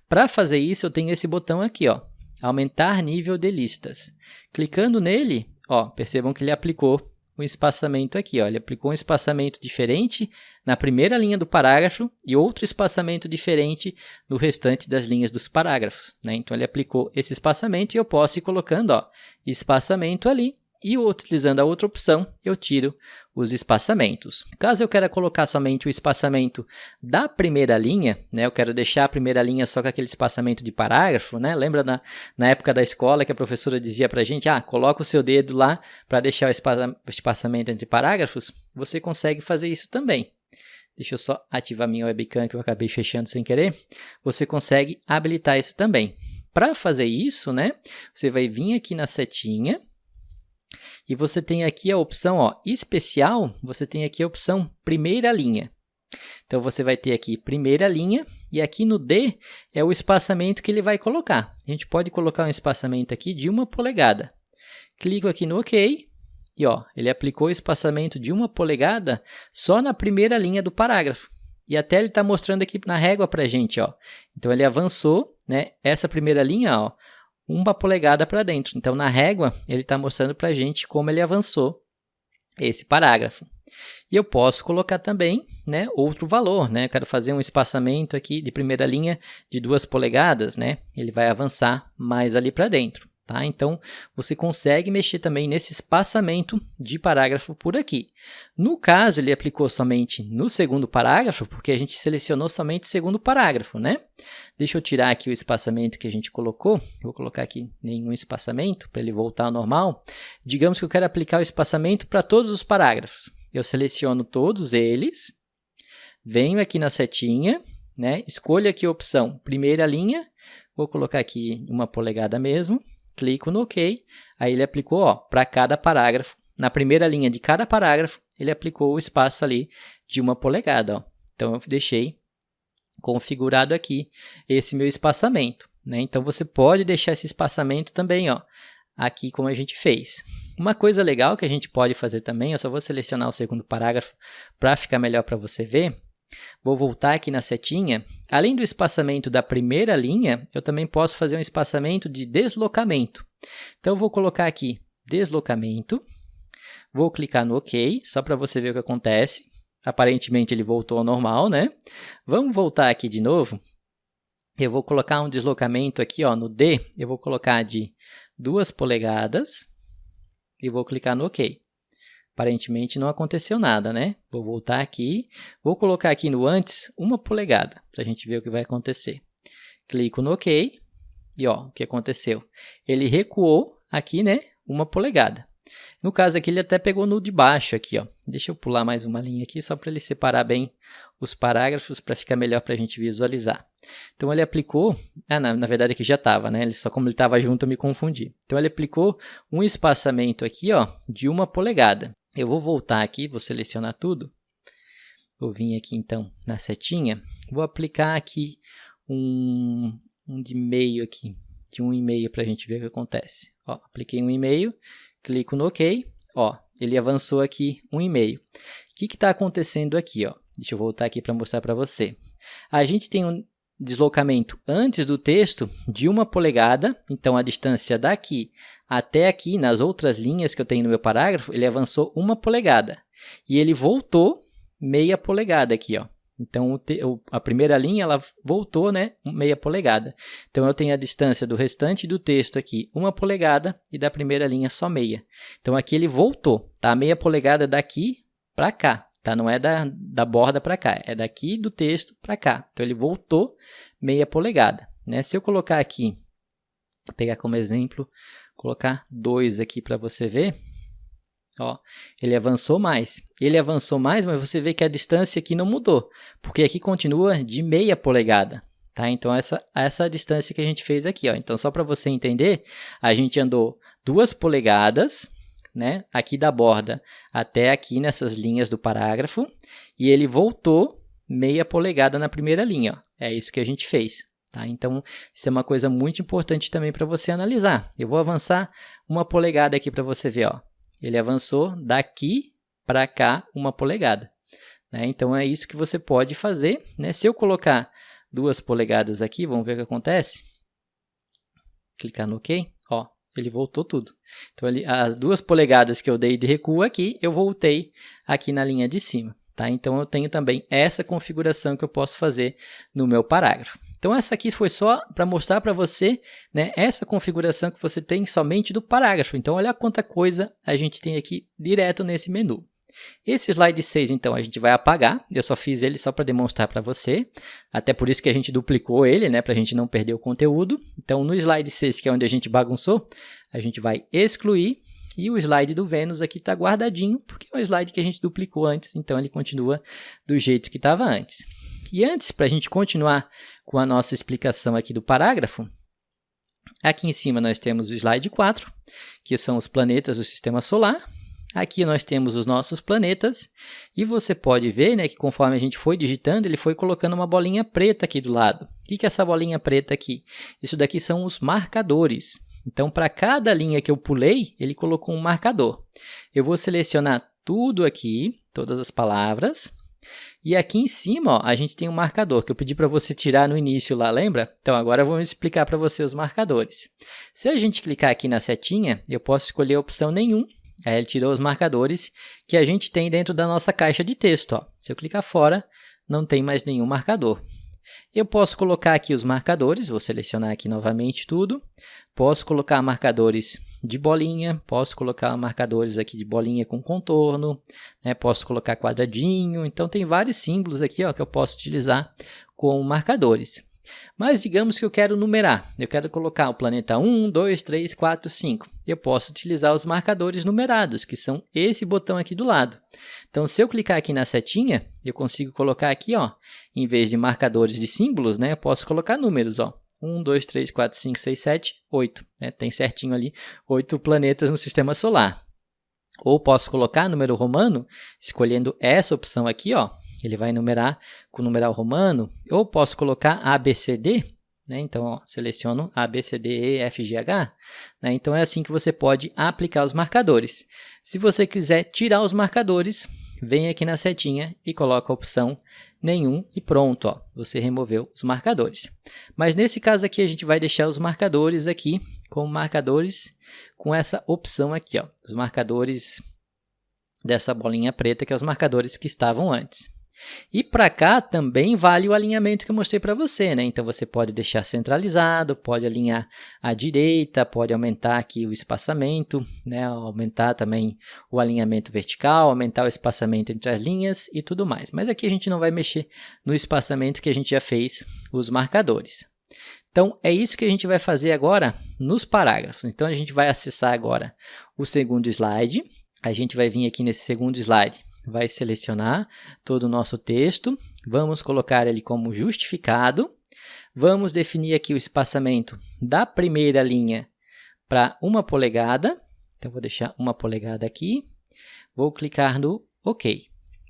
Para fazer isso, eu tenho esse botão aqui, ó, aumentar nível de listas. Clicando nele, ó, percebam que ele aplicou um espaçamento aqui, ó. Ele aplicou um espaçamento diferente na primeira linha do parágrafo e outro espaçamento diferente no restante das linhas dos parágrafos, né? Então, ele aplicou esse espaçamento e eu posso ir colocando, ó, espaçamento ali e utilizando a outra opção, eu tiro os espaçamentos. Caso eu queira colocar somente o espaçamento da primeira linha, né? Eu quero deixar a primeira linha só com aquele espaçamento de parágrafo, né? Lembra na época da escola que a professora dizia para a gente, coloca o seu dedo lá para deixar o espaçamento entre parágrafos? Você consegue fazer isso também. Deixa eu só ativar minha webcam que eu acabei fechando sem querer. Você consegue habilitar isso também. Para fazer isso, né? Você vai vir aqui na setinha, e você tem aqui a opção, ó, especial, você tem aqui a opção primeira linha. Então, você vai ter aqui primeira linha, e aqui no D é o espaçamento que ele vai colocar. A gente pode colocar um espaçamento aqui de 1 polegada. Clico aqui no OK, e ó, ele aplicou o espaçamento de 1 polegada só na primeira linha do parágrafo. E até ele está mostrando aqui na régua para a gente, ó. Então, ele avançou, né, essa primeira linha, ó, 1 polegada para dentro. Então, na régua, ele está mostrando para a gente como ele avançou esse parágrafo. E eu posso colocar também, né, outro valor, né? Eu quero fazer um espaçamento aqui de primeira linha de 2 polegadas, né? Ele vai avançar mais ali para dentro, tá? Então, você consegue mexer também nesse espaçamento de parágrafo por aqui. No caso, ele aplicou somente no segundo parágrafo, porque a gente selecionou somente o segundo parágrafo, né? Deixa eu tirar aqui o espaçamento que a gente colocou. Vou colocar aqui nenhum espaçamento para ele voltar ao normal. Digamos que eu quero aplicar o espaçamento para todos os parágrafos. Eu seleciono todos eles, venho aqui na setinha, né? Escolho aqui a opção primeira linha, vou colocar aqui 1 polegada mesmo, clico no OK, aí ele aplicou para cada parágrafo. Na primeira linha de cada parágrafo, ele aplicou o espaço ali de 1 polegada. Ó. Então, eu deixei configurado aqui esse meu espaçamento, né? Então, você pode deixar esse espaçamento também, ó, aqui como a gente fez. Uma coisa legal que a gente pode fazer também, eu só vou selecionar o segundo parágrafo para ficar melhor para você ver. Vou voltar aqui na setinha. Além do espaçamento da primeira linha, eu também posso fazer um espaçamento de deslocamento. Então, eu vou colocar aqui deslocamento. Vou clicar no OK, só para você ver o que acontece. Aparentemente, ele voltou ao normal, né? Vamos voltar aqui de novo. Eu vou colocar um deslocamento aqui, ó, no D. Eu vou colocar de 2 polegadas e vou clicar no OK. Aparentemente não aconteceu nada, né? Vou voltar aqui, vou colocar aqui no antes 1 polegada, para a gente ver o que vai acontecer. Clico no OK e ó, o que aconteceu? Ele recuou aqui, né? 1 polegada. No caso aqui, ele até pegou no de baixo aqui, ó. Deixa eu pular mais uma linha aqui, só para ele separar bem os parágrafos, para ficar melhor para a gente visualizar. Então, ele aplicou... na verdade, aqui já estava, né? Só como ele estava junto, eu me confundi. Então, ele aplicou um espaçamento aqui, ó, de 1 polegada. Eu vou voltar aqui, vou selecionar tudo. Vou vir aqui, então, na setinha. Vou aplicar aqui um de meio aqui, de 1,5 para a gente ver o que acontece. Ó, apliquei 1,5. Clico no OK, ó, ele avançou aqui 1,5. O que está acontecendo aqui? Ó? Deixa eu voltar aqui para mostrar para você. A gente tem um deslocamento antes do texto de 1 polegada, então a distância daqui até aqui, nas outras linhas que eu tenho no meu parágrafo, ele avançou 1 polegada. E ele voltou meia polegada aqui, ó. Então, a primeira linha, ela voltou, né, meia polegada. Então, eu tenho a distância do restante do texto aqui, 1 polegada, e da primeira linha só meia. Então, aqui ele voltou, tá? Meia polegada daqui para cá, tá? Não é da borda para cá, é daqui do texto para cá. Então, ele voltou meia polegada, né? Se eu colocar aqui, vou pegar como exemplo, colocar 2 aqui para você ver. Ó, ele avançou mais. Ele avançou mais, mas você vê que a distância aqui não mudou, porque aqui continua de meia polegada. Tá? Então, essa é a distância que a gente fez aqui. Ó. Então, só para você entender, a gente andou 2 polegadas, né, aqui da borda até aqui nessas linhas do parágrafo, e ele voltou meia polegada na primeira linha. Ó. É isso que a gente fez. Tá? Então, isso é uma coisa muito importante também para você analisar. Eu vou avançar 1 polegada aqui para você ver. Ó. Ele avançou daqui para cá 1 polegada. Né? Então, é isso que você pode fazer. Né? Se eu colocar 2 polegadas aqui, vamos ver o que acontece. Clicar no OK. Ó, ele voltou tudo. Então, as 2 polegadas que eu dei de recuo aqui, eu voltei aqui na linha de cima. Tá? Então, eu tenho também essa configuração que eu posso fazer no meu parágrafo. Então, essa aqui foi só para mostrar para você, né, essa configuração que você tem somente do parágrafo. Então, olha quanta coisa a gente tem aqui direto nesse menu. Esse slide 6, então, a gente vai apagar. Eu só fiz ele só para demonstrar para você. Até por isso que a gente duplicou ele, né, para a gente não perder o conteúdo. Então, no slide 6, que é onde a gente bagunçou, a gente vai excluir. E o slide do Vênus aqui está guardadinho, porque é um slide que a gente duplicou antes, então ele continua do jeito que estava antes. E antes, para a gente continuar com a nossa explicação aqui do parágrafo, aqui em cima nós temos o slide 4, que são os planetas do Sistema Solar. Aqui nós temos os nossos planetas, e você pode ver, né, que conforme a gente foi digitando, ele foi colocando uma bolinha preta aqui do lado. O que é essa bolinha preta aqui? Isso daqui são os marcadores. Então, para cada linha que eu pulei, ele colocou um marcador. Eu vou selecionar tudo aqui, todas as palavras. E aqui em cima, ó, a gente tem um marcador que eu pedi para você tirar no início lá, lembra? Então, agora vamos explicar para você os marcadores. Se a gente clicar aqui na setinha, eu posso escolher a opção nenhum. Aí ele tirou os marcadores que a gente tem dentro da nossa caixa de texto. Ó. Se eu clicar fora, não tem mais nenhum marcador. Eu posso colocar aqui os marcadores, vou selecionar aqui novamente tudo. Posso colocar marcadores de bolinha, posso colocar marcadores aqui de bolinha com contorno, né? Posso colocar quadradinho, então tem vários símbolos aqui, ó, que eu posso utilizar como marcadores. Mas digamos que eu quero numerar, eu quero colocar o planeta 1, 2, 3, 4, 5. Eu posso utilizar os marcadores numerados, que são esse botão aqui do lado. Então, se eu clicar aqui na setinha, eu consigo colocar aqui, ó, em vez de marcadores de símbolos, né, eu posso colocar números, ó. 1, 2, 3, 4, 5, 6, 7, 8. Né? Tem certinho ali 8 planetas no Sistema Solar. Ou posso colocar número romano, escolhendo essa opção aqui, ó. Ele vai numerar com numeral romano, ou posso colocar ABCD, né? Então, ó, seleciono ABCD, E, F, G, H. Né? Então, é assim que você pode aplicar os marcadores. Se você quiser tirar os marcadores, vem aqui na setinha e coloca a opção nenhum e pronto, ó, você removeu os marcadores. Mas nesse caso aqui, a gente vai deixar os marcadores aqui como marcadores com essa opção aqui, ó, os marcadores dessa bolinha preta, que é os marcadores que estavam antes. E para cá também vale o alinhamento que eu mostrei para você, né? Então, você pode deixar centralizado, pode alinhar à direita, pode aumentar aqui o espaçamento, né? Aumentar também o alinhamento vertical, aumentar o espaçamento entre as linhas e tudo mais. Mas aqui a gente não vai mexer no espaçamento que a gente já fez os marcadores. Então, é isso que a gente vai fazer agora nos parágrafos. Então, a gente vai acessar agora o segundo slide. A gente vai vir aqui nesse segundo slide, vai selecionar todo o nosso texto, vamos colocar ele como justificado, vamos definir aqui o espaçamento da primeira linha para 1 polegada, então vou deixar 1 polegada aqui, vou clicar no OK.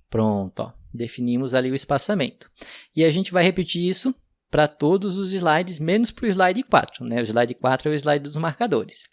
Pronto, ó, definimos ali o espaçamento. E a gente vai repetir isso para todos os slides, menos para o slide 4, né? O slide 4 é o slide dos marcadores.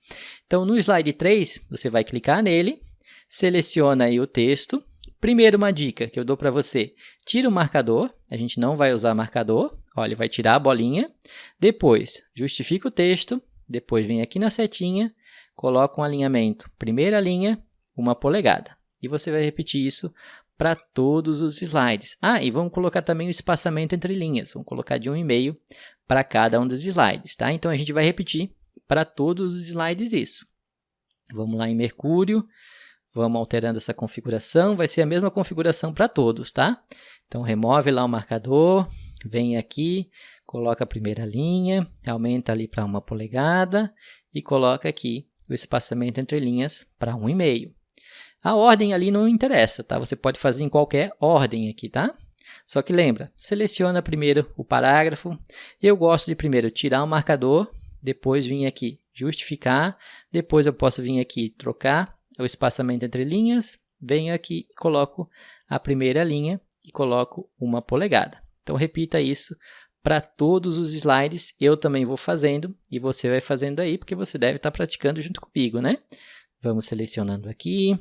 Então, no slide 3, você vai clicar nele, seleciona aí o texto. Primeiro, uma dica que eu dou para você, tira o marcador, a gente não vai usar marcador, ó, ele vai tirar a bolinha. Depois, justifica o texto, depois vem aqui na setinha, coloca um alinhamento, primeira linha, 1 polegada. E você vai repetir isso para todos os slides. Ah, e vamos colocar também o espaçamento entre linhas, vamos colocar de 1,5 para cada um dos slides, tá? Então, a gente vai repetir para todos os slides isso. Vamos lá em Mercúrio. Vamos alterando essa configuração, vai ser a mesma configuração para todos, tá? Então, remove lá o marcador, vem aqui, coloca a primeira linha, aumenta ali para 1 polegada e coloca aqui o espaçamento entre linhas para 1,5. A ordem ali não interessa, tá? Você pode fazer em qualquer ordem aqui, tá? Só que lembra, seleciona primeiro o parágrafo. Eu gosto de primeiro tirar o marcador, depois vir aqui justificar, depois eu posso vir aqui trocar o espaçamento entre linhas, venho aqui e coloco a primeira linha e coloco 1 polegada. Então repita isso para todos os slides, eu também vou fazendo e você vai fazendo aí, porque você deve estar praticando junto comigo, né? Vamos selecionando aqui,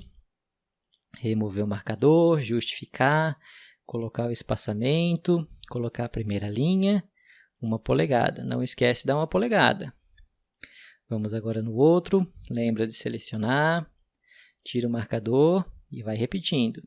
remover o marcador, justificar, colocar o espaçamento, colocar a primeira linha, 1 polegada. Não esquece de dar 1 polegada. Vamos agora no outro, lembra de selecionar, tira o marcador e vai repetindo.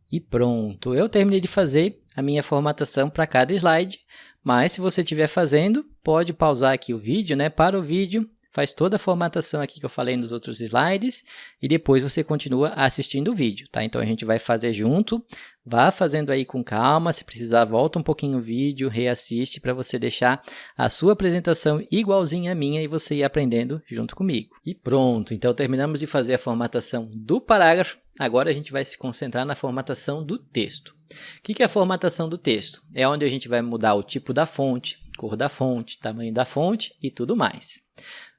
E pronto, eu terminei de fazer a minha formatação para cada slide, mas se você estiver fazendo, pode pausar aqui o vídeo, né? Para o vídeo, faz toda a formatação aqui que eu falei nos outros slides e depois você continua assistindo o vídeo, tá? Então a gente vai fazer junto, vá fazendo aí com calma, se precisar volta um pouquinho o vídeo, reassiste para você deixar a sua apresentação igualzinha à minha e você ir aprendendo junto comigo. E pronto, então terminamos de fazer a formatação do parágrafo. Agora a gente vai se concentrar na formatação do texto. O que é a formatação do texto? É onde a gente vai mudar o tipo da fonte, cor da fonte, tamanho da fonte e tudo mais.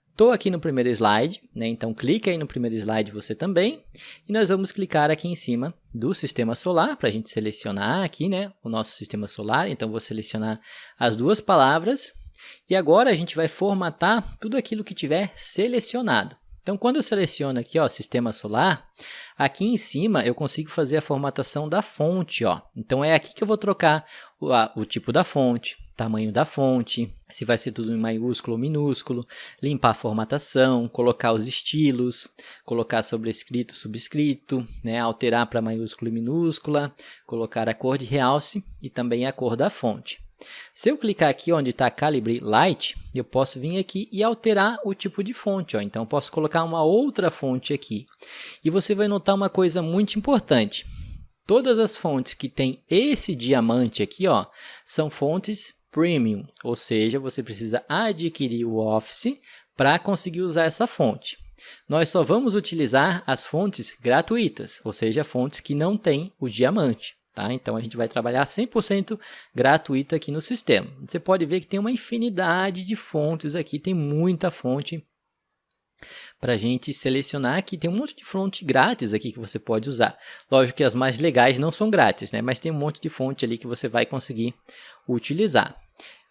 Estou aqui no primeiro slide, né? Então clica aí no primeiro slide você também. E nós vamos clicar aqui em cima do sistema solar, para a gente selecionar aqui, né, o nosso sistema solar. Então vou selecionar as duas palavras. E agora a gente vai formatar tudo aquilo que tiver selecionado. Então, quando eu seleciono aqui, ó, sistema solar, aqui em cima eu consigo fazer a formatação da fonte, ó. Então, é aqui que eu vou trocar o tipo da fonte, tamanho da fonte, se vai ser tudo em maiúsculo ou minúsculo, limpar a formatação, colocar os estilos, colocar sobrescrito, subscrito, né, alterar para maiúsculo e minúscula, colocar a cor de realce e também a cor da fonte. Se eu clicar aqui onde está Calibre Light, eu posso vir aqui e alterar o tipo de fonte. Ó. Então, eu posso colocar uma outra fonte aqui. E você vai notar uma coisa muito importante. Todas as fontes que tem esse diamante aqui, ó, são fontes Premium. Ou seja, você precisa adquirir o Office para conseguir usar essa fonte. Nós só vamos utilizar as fontes gratuitas, ou seja, fontes que não têm o diamante. Tá? Então, a gente vai trabalhar 100% gratuito aqui no sistema. Você pode ver que tem uma infinidade de fontes aqui, tem muita fonte para a gente selecionar aqui. Tem um monte de fonte grátis aqui que você pode usar. Lógico que as mais legais não são grátis, né? Mas tem um monte de fonte ali que você vai conseguir utilizar.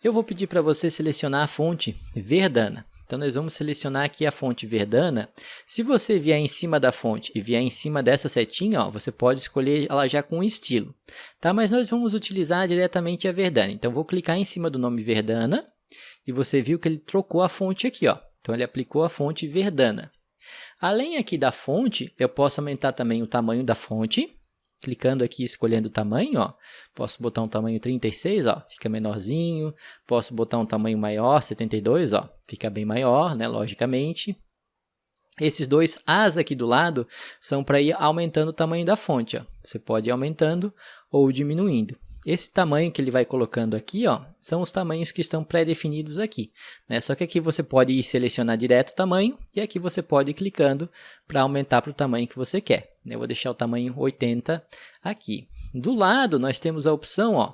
Eu vou pedir para você selecionar a fonte Verdana. Então, nós vamos selecionar aqui a fonte Verdana. Se você vier em cima da fonte e vier em cima dessa setinha, ó, você pode escolher ela já com estilo. Tá? Mas nós vamos utilizar diretamente a Verdana. Então, vou clicar em cima do nome Verdana e você viu que ele trocou a fonte aqui. Ó. Então, ele aplicou a fonte Verdana. Além aqui da fonte, eu posso aumentar também o tamanho da fonte. Clicando aqui, escolhendo o tamanho, ó, posso botar um tamanho 36, ó, fica menorzinho. Posso botar um tamanho maior, 72, ó, fica bem maior, né, logicamente. Esses dois As aqui do lado são para ir aumentando o tamanho da fonte, ó. Você pode ir aumentando ou diminuindo. Esse tamanho que ele vai colocando aqui, ó, são os tamanhos que estão pré-definidos aqui, né? Só que aqui você pode ir selecionar direto o tamanho e aqui você pode ir clicando para aumentar para o tamanho que você quer. Eu vou deixar o tamanho 80 aqui. do lado nós temos a opção, ó,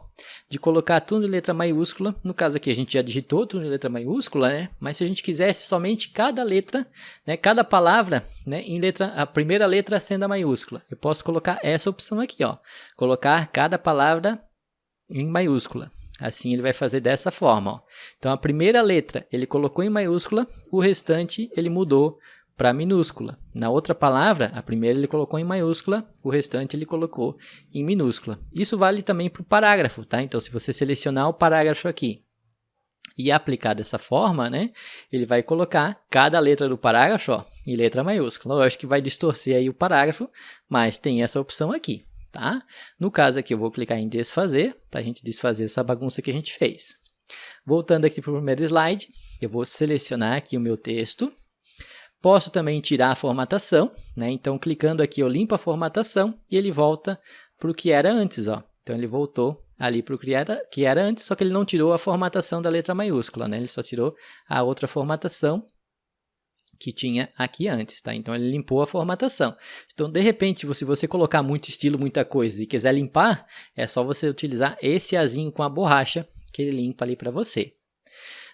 de colocar tudo em letra maiúscula. No caso aqui a gente já digitou tudo em letra maiúscula, né? Mas se a gente quisesse somente cada letra, né, cada palavra, né, em letra, a primeira letra sendo a maiúscula, eu posso colocar essa opção aqui, ó, colocar cada palavra em maiúscula. Assim ele vai fazer dessa forma, ó. Então a primeira letra ele colocou em maiúscula, o restante ele mudou para minúscula. Na outra palavra, a primeira ele colocou em maiúscula, o restante ele colocou em minúscula. Isso vale também para o parágrafo, tá? Então se você selecionar o parágrafo aqui e aplicar dessa forma, né, ele vai colocar cada letra do parágrafo, ó, em letra maiúscula. Lógico que vai distorcer aí o parágrafo, mas tem essa opção aqui. Tá? No caso aqui eu vou clicar em desfazer, para a gente desfazer essa bagunça que a gente fez. Voltando aqui para o primeiro slide, eu vou selecionar aqui o meu texto. Posso também tirar a formatação, né? Então clicando aqui eu limpo a formatação e ele volta para o que era antes. Ó. Então ele voltou ali para o que era antes, só que ele não tirou a formatação da letra maiúscula, né? Ele só tirou a outra formatação que tinha aqui antes, tá? Então ele limpou a formatação. Então, de repente, se você colocar muito estilo, muita coisa e quiser limpar, é só você utilizar esse azinho com a borracha que ele limpa ali para você.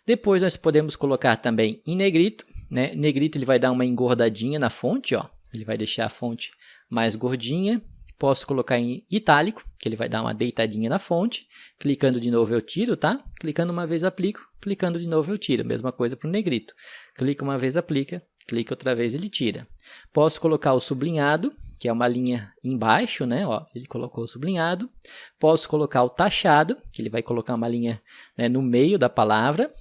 Depois nós podemos colocar também em negrito, né? Negrito ele vai dar uma engordadinha na fonte, ó. Ele vai deixar a fonte mais gordinha. Posso colocar em itálico, que ele vai dar uma deitadinha na fonte. Clicando de novo eu tiro, tá? Clicando uma vez aplico, clicando de novo eu tiro. Mesma coisa para o negrito. Clica uma vez aplica, clica outra vez ele tira. Posso colocar o sublinhado, que é uma linha embaixo, né? Ó, ele colocou o sublinhado. Posso colocar o taxado, que ele vai colocar uma linha, né, no meio da palavra.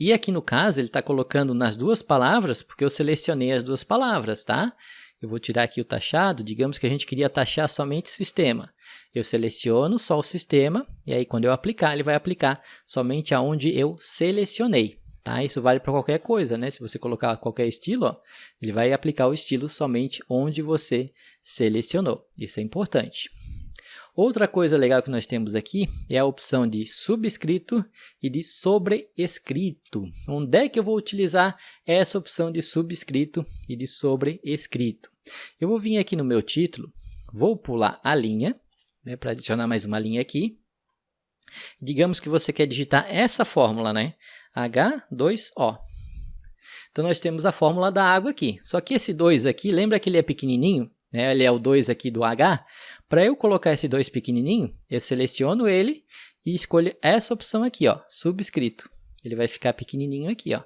E aqui no caso ele está colocando nas duas palavras, porque eu selecionei as duas palavras, tá? Eu vou tirar aqui o taxado, digamos que a gente queria taxar somente sistema. Eu seleciono só o sistema, e aí quando eu aplicar, ele vai aplicar somente aonde eu selecionei. Tá? Isso vale para qualquer coisa, né? Se você colocar qualquer estilo, ó, ele vai aplicar o estilo somente onde você selecionou. Isso é importante. Outra coisa legal que nós temos aqui é a opção de subscrito e de sobrescrito. Onde é que eu vou utilizar essa opção de subscrito e de sobrescrito? Eu vou vir aqui no meu título, vou pular a linha, né, para adicionar mais uma linha aqui. Digamos que você quer digitar essa fórmula, né? H2O. Então nós temos a fórmula da água aqui. Só que esse 2 aqui, lembra que ele é pequenininho? Né? Ele é o 2 aqui do H. Para eu colocar esse 2 pequenininho, eu seleciono ele e escolho essa opção aqui, ó, subscrito. Ele vai ficar pequenininho aqui, ó.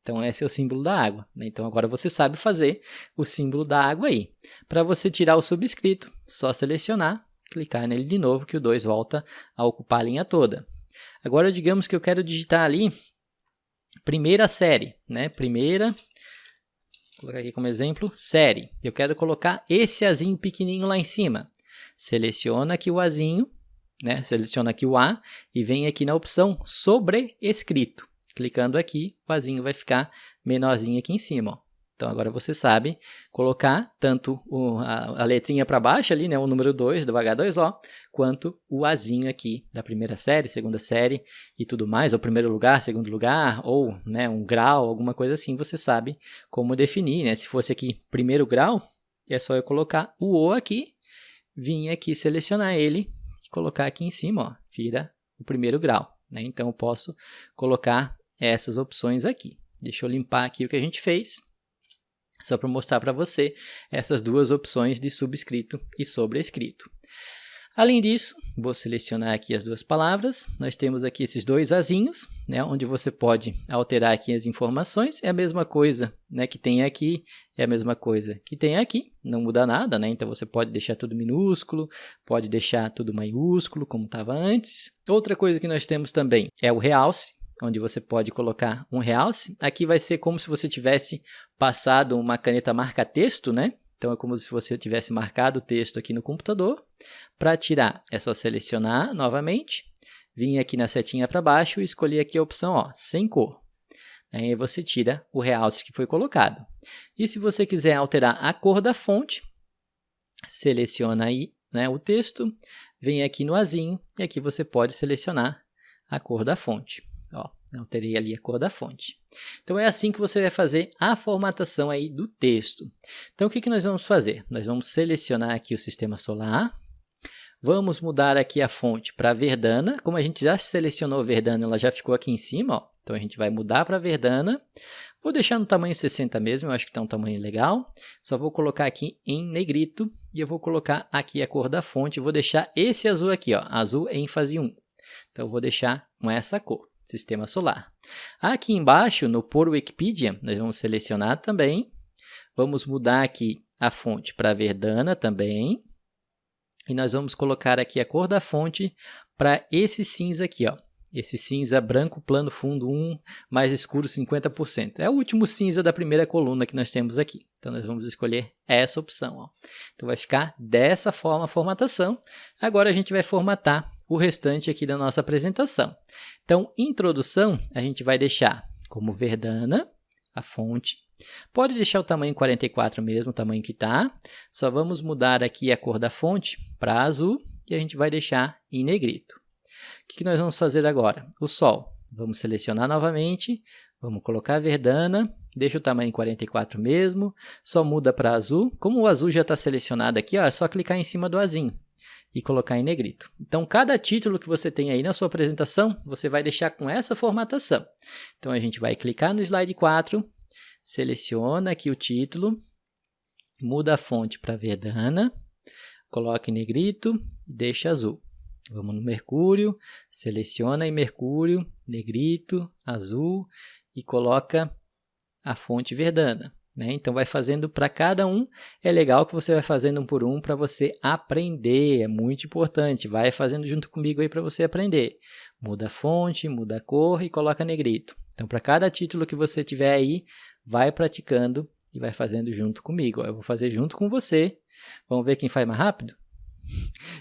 Então esse é o símbolo da água, né? Então agora você sabe fazer o símbolo da água aí. Para você tirar o subscrito, só selecionar, clicar nele de novo que o 2 volta a ocupar a linha toda. Agora digamos que eu quero digitar ali primeira série, né? Primeira, vou colocar aqui como exemplo, série. Eu quero colocar esse azinho pequenininho lá em cima. Seleciona aqui o azinho, né? Seleciona aqui o A e vem aqui na opção sobrescrito. Clicando aqui, o azinho vai ficar menorzinho aqui em cima, ó. Então agora você sabe colocar tanto a letrinha para baixo ali, né, o número 2 do H2O, quanto o azinho aqui da primeira série, segunda série e tudo mais, ou primeiro lugar, segundo lugar, ou, né, um grau, alguma coisa assim, você sabe como definir, né? Se fosse aqui primeiro grau, é só eu colocar o O aqui, vir aqui selecionar ele e colocar aqui em cima, ó, vira o primeiro grau, né? Então eu posso colocar essas opções aqui. Deixa eu limpar aqui o que a gente fez, só para mostrar para você essas duas opções de subscrito e sobrescrito. Além disso, vou selecionar aqui as duas palavras. Nós temos aqui esses dois azinhos, né, onde você pode alterar aqui as informações. É a mesma coisa, né, que tem aqui, é a mesma coisa que tem aqui. Não muda nada, né? Então você pode deixar tudo minúsculo, pode deixar tudo maiúsculo, como estava antes. Outra coisa que nós temos também é o realce, onde você pode colocar um realce. Aqui vai ser como se você tivesse passado uma caneta marca-texto, né? Então é como se você tivesse marcado o texto aqui no computador. Para tirar, é só selecionar novamente, vir aqui na setinha para baixo e escolher aqui a opção, ó, sem cor. Aí você tira o realce que foi colocado. E se você quiser alterar a cor da fonte, seleciona aí, né, o texto, vem aqui no azinho e aqui você pode selecionar a cor da fonte. Ó, alterei ali a cor da fonte. Então é assim que você vai fazer a formatação aí do texto. Então o que nós vamos fazer? Nós vamos selecionar aqui o sistema solar. Vamos mudar aqui a fonte para Verdana. Como a gente já selecionou Verdana, ela já ficou aqui em cima, ó. Então a gente vai mudar para Verdana. Vou deixar no tamanho 60 mesmo, eu acho que está um tamanho legal. Só vou colocar aqui em negrito e eu vou colocar aqui a cor da fonte. Vou deixar esse azul aqui, ó, azul ênfase 1. Então eu vou deixar com essa cor, Sistema Solar. Aqui embaixo, no Por Wikipedia, nós vamos selecionar também. Vamos mudar aqui a fonte para Verdana também. E nós vamos colocar aqui a cor da fonte para esse cinza aqui, ó. Esse cinza branco, plano fundo 1, mais escuro 50%. É o último cinza da primeira coluna que nós temos aqui. Então, nós vamos escolher essa opção, ó. Então, vai ficar dessa forma a formatação. Agora, a gente vai formatar o restante aqui da nossa apresentação. Então, introdução, a gente vai deixar como Verdana, a fonte. Pode deixar o tamanho 44 mesmo, o tamanho que está. Só vamos mudar aqui a cor da fonte para azul e a gente vai deixar em negrito. O que nós vamos fazer agora? O Sol. Vamos selecionar novamente, vamos colocar Verdana, deixa o tamanho 44 mesmo, só muda para azul. Como o azul já está selecionado aqui, ó, é só clicar em cima do azinho e colocar em negrito. Então, cada título que você tem aí na sua apresentação, você vai deixar com essa formatação. Então, a gente vai clicar no slide 4, seleciona aqui o título, muda a fonte para Verdana, coloca em negrito e deixa azul. Vamos no Mercúrio, seleciona em Mercúrio, negrito, azul e coloca a fonte Verdana, né? Então vai fazendo para cada um. É legal que você vai fazendo um por um para você aprender, é muito importante. Vai fazendo junto comigo aí para você aprender. Muda a fonte, muda a cor e coloca negrito. Então para cada título que você tiver aí, vai praticando e vai fazendo junto comigo. Eu vou fazer junto com você. Vamos ver quem faz mais rápido?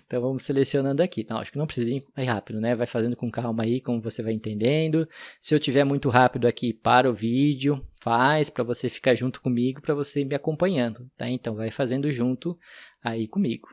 Então vamos selecionando aqui. Não, acho que não precisa ir rápido, né? Vai fazendo com calma aí, como você vai entendendo. Se eu tiver muito rápido aqui, para o vídeo, faz para você ficar junto comigo, para você me acompanhando, tá? Então vai fazendo junto aí comigo.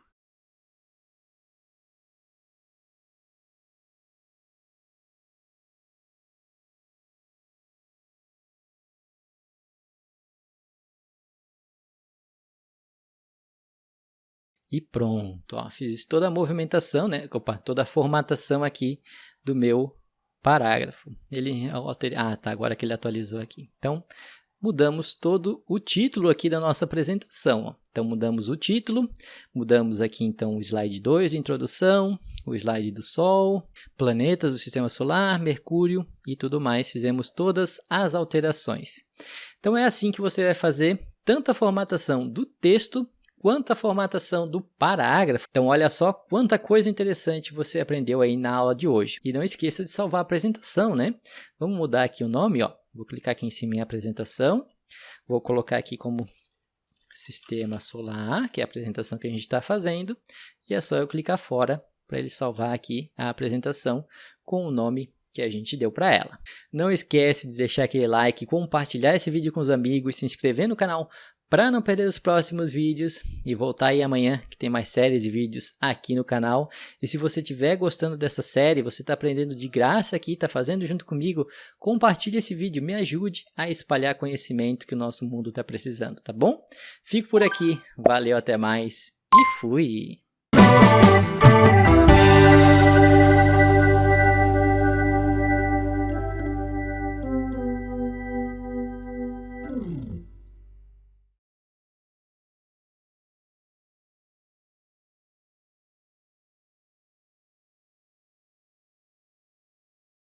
E pronto, ó, fiz toda a movimentação, né? Opa, toda a formatação aqui do meu parágrafo. Tá, agora que ele atualizou aqui. Então, mudamos todo o título aqui da nossa apresentação, ó. Então, mudamos o título, mudamos aqui então o slide 2 de introdução, o slide do Sol, planetas do Sistema Solar, Mercúrio e tudo mais. Fizemos todas as alterações. Então, é assim que você vai fazer tanto a formatação do texto quanto a formatação do parágrafo. Então, olha só quanta coisa interessante você aprendeu aí na aula de hoje. E não esqueça de salvar a apresentação, né? Vamos mudar aqui o nome, ó. Vou clicar aqui em cima em apresentação. Vou colocar aqui como Sistema Solar, que é a apresentação que a gente está fazendo. E é só eu clicar fora para ele salvar aqui a apresentação com o nome que a gente deu para ela. Não esquece de deixar aquele like, compartilhar esse vídeo com os amigos, se inscrever no canal para não perder os próximos vídeos e voltar aí amanhã que tem mais séries e vídeos aqui no canal. E se você estiver gostando dessa série, você está aprendendo de graça aqui, está fazendo junto comigo, compartilhe esse vídeo, me ajude a espalhar conhecimento que o nosso mundo está precisando, tá bom? Fico por aqui, valeu, até mais e fui!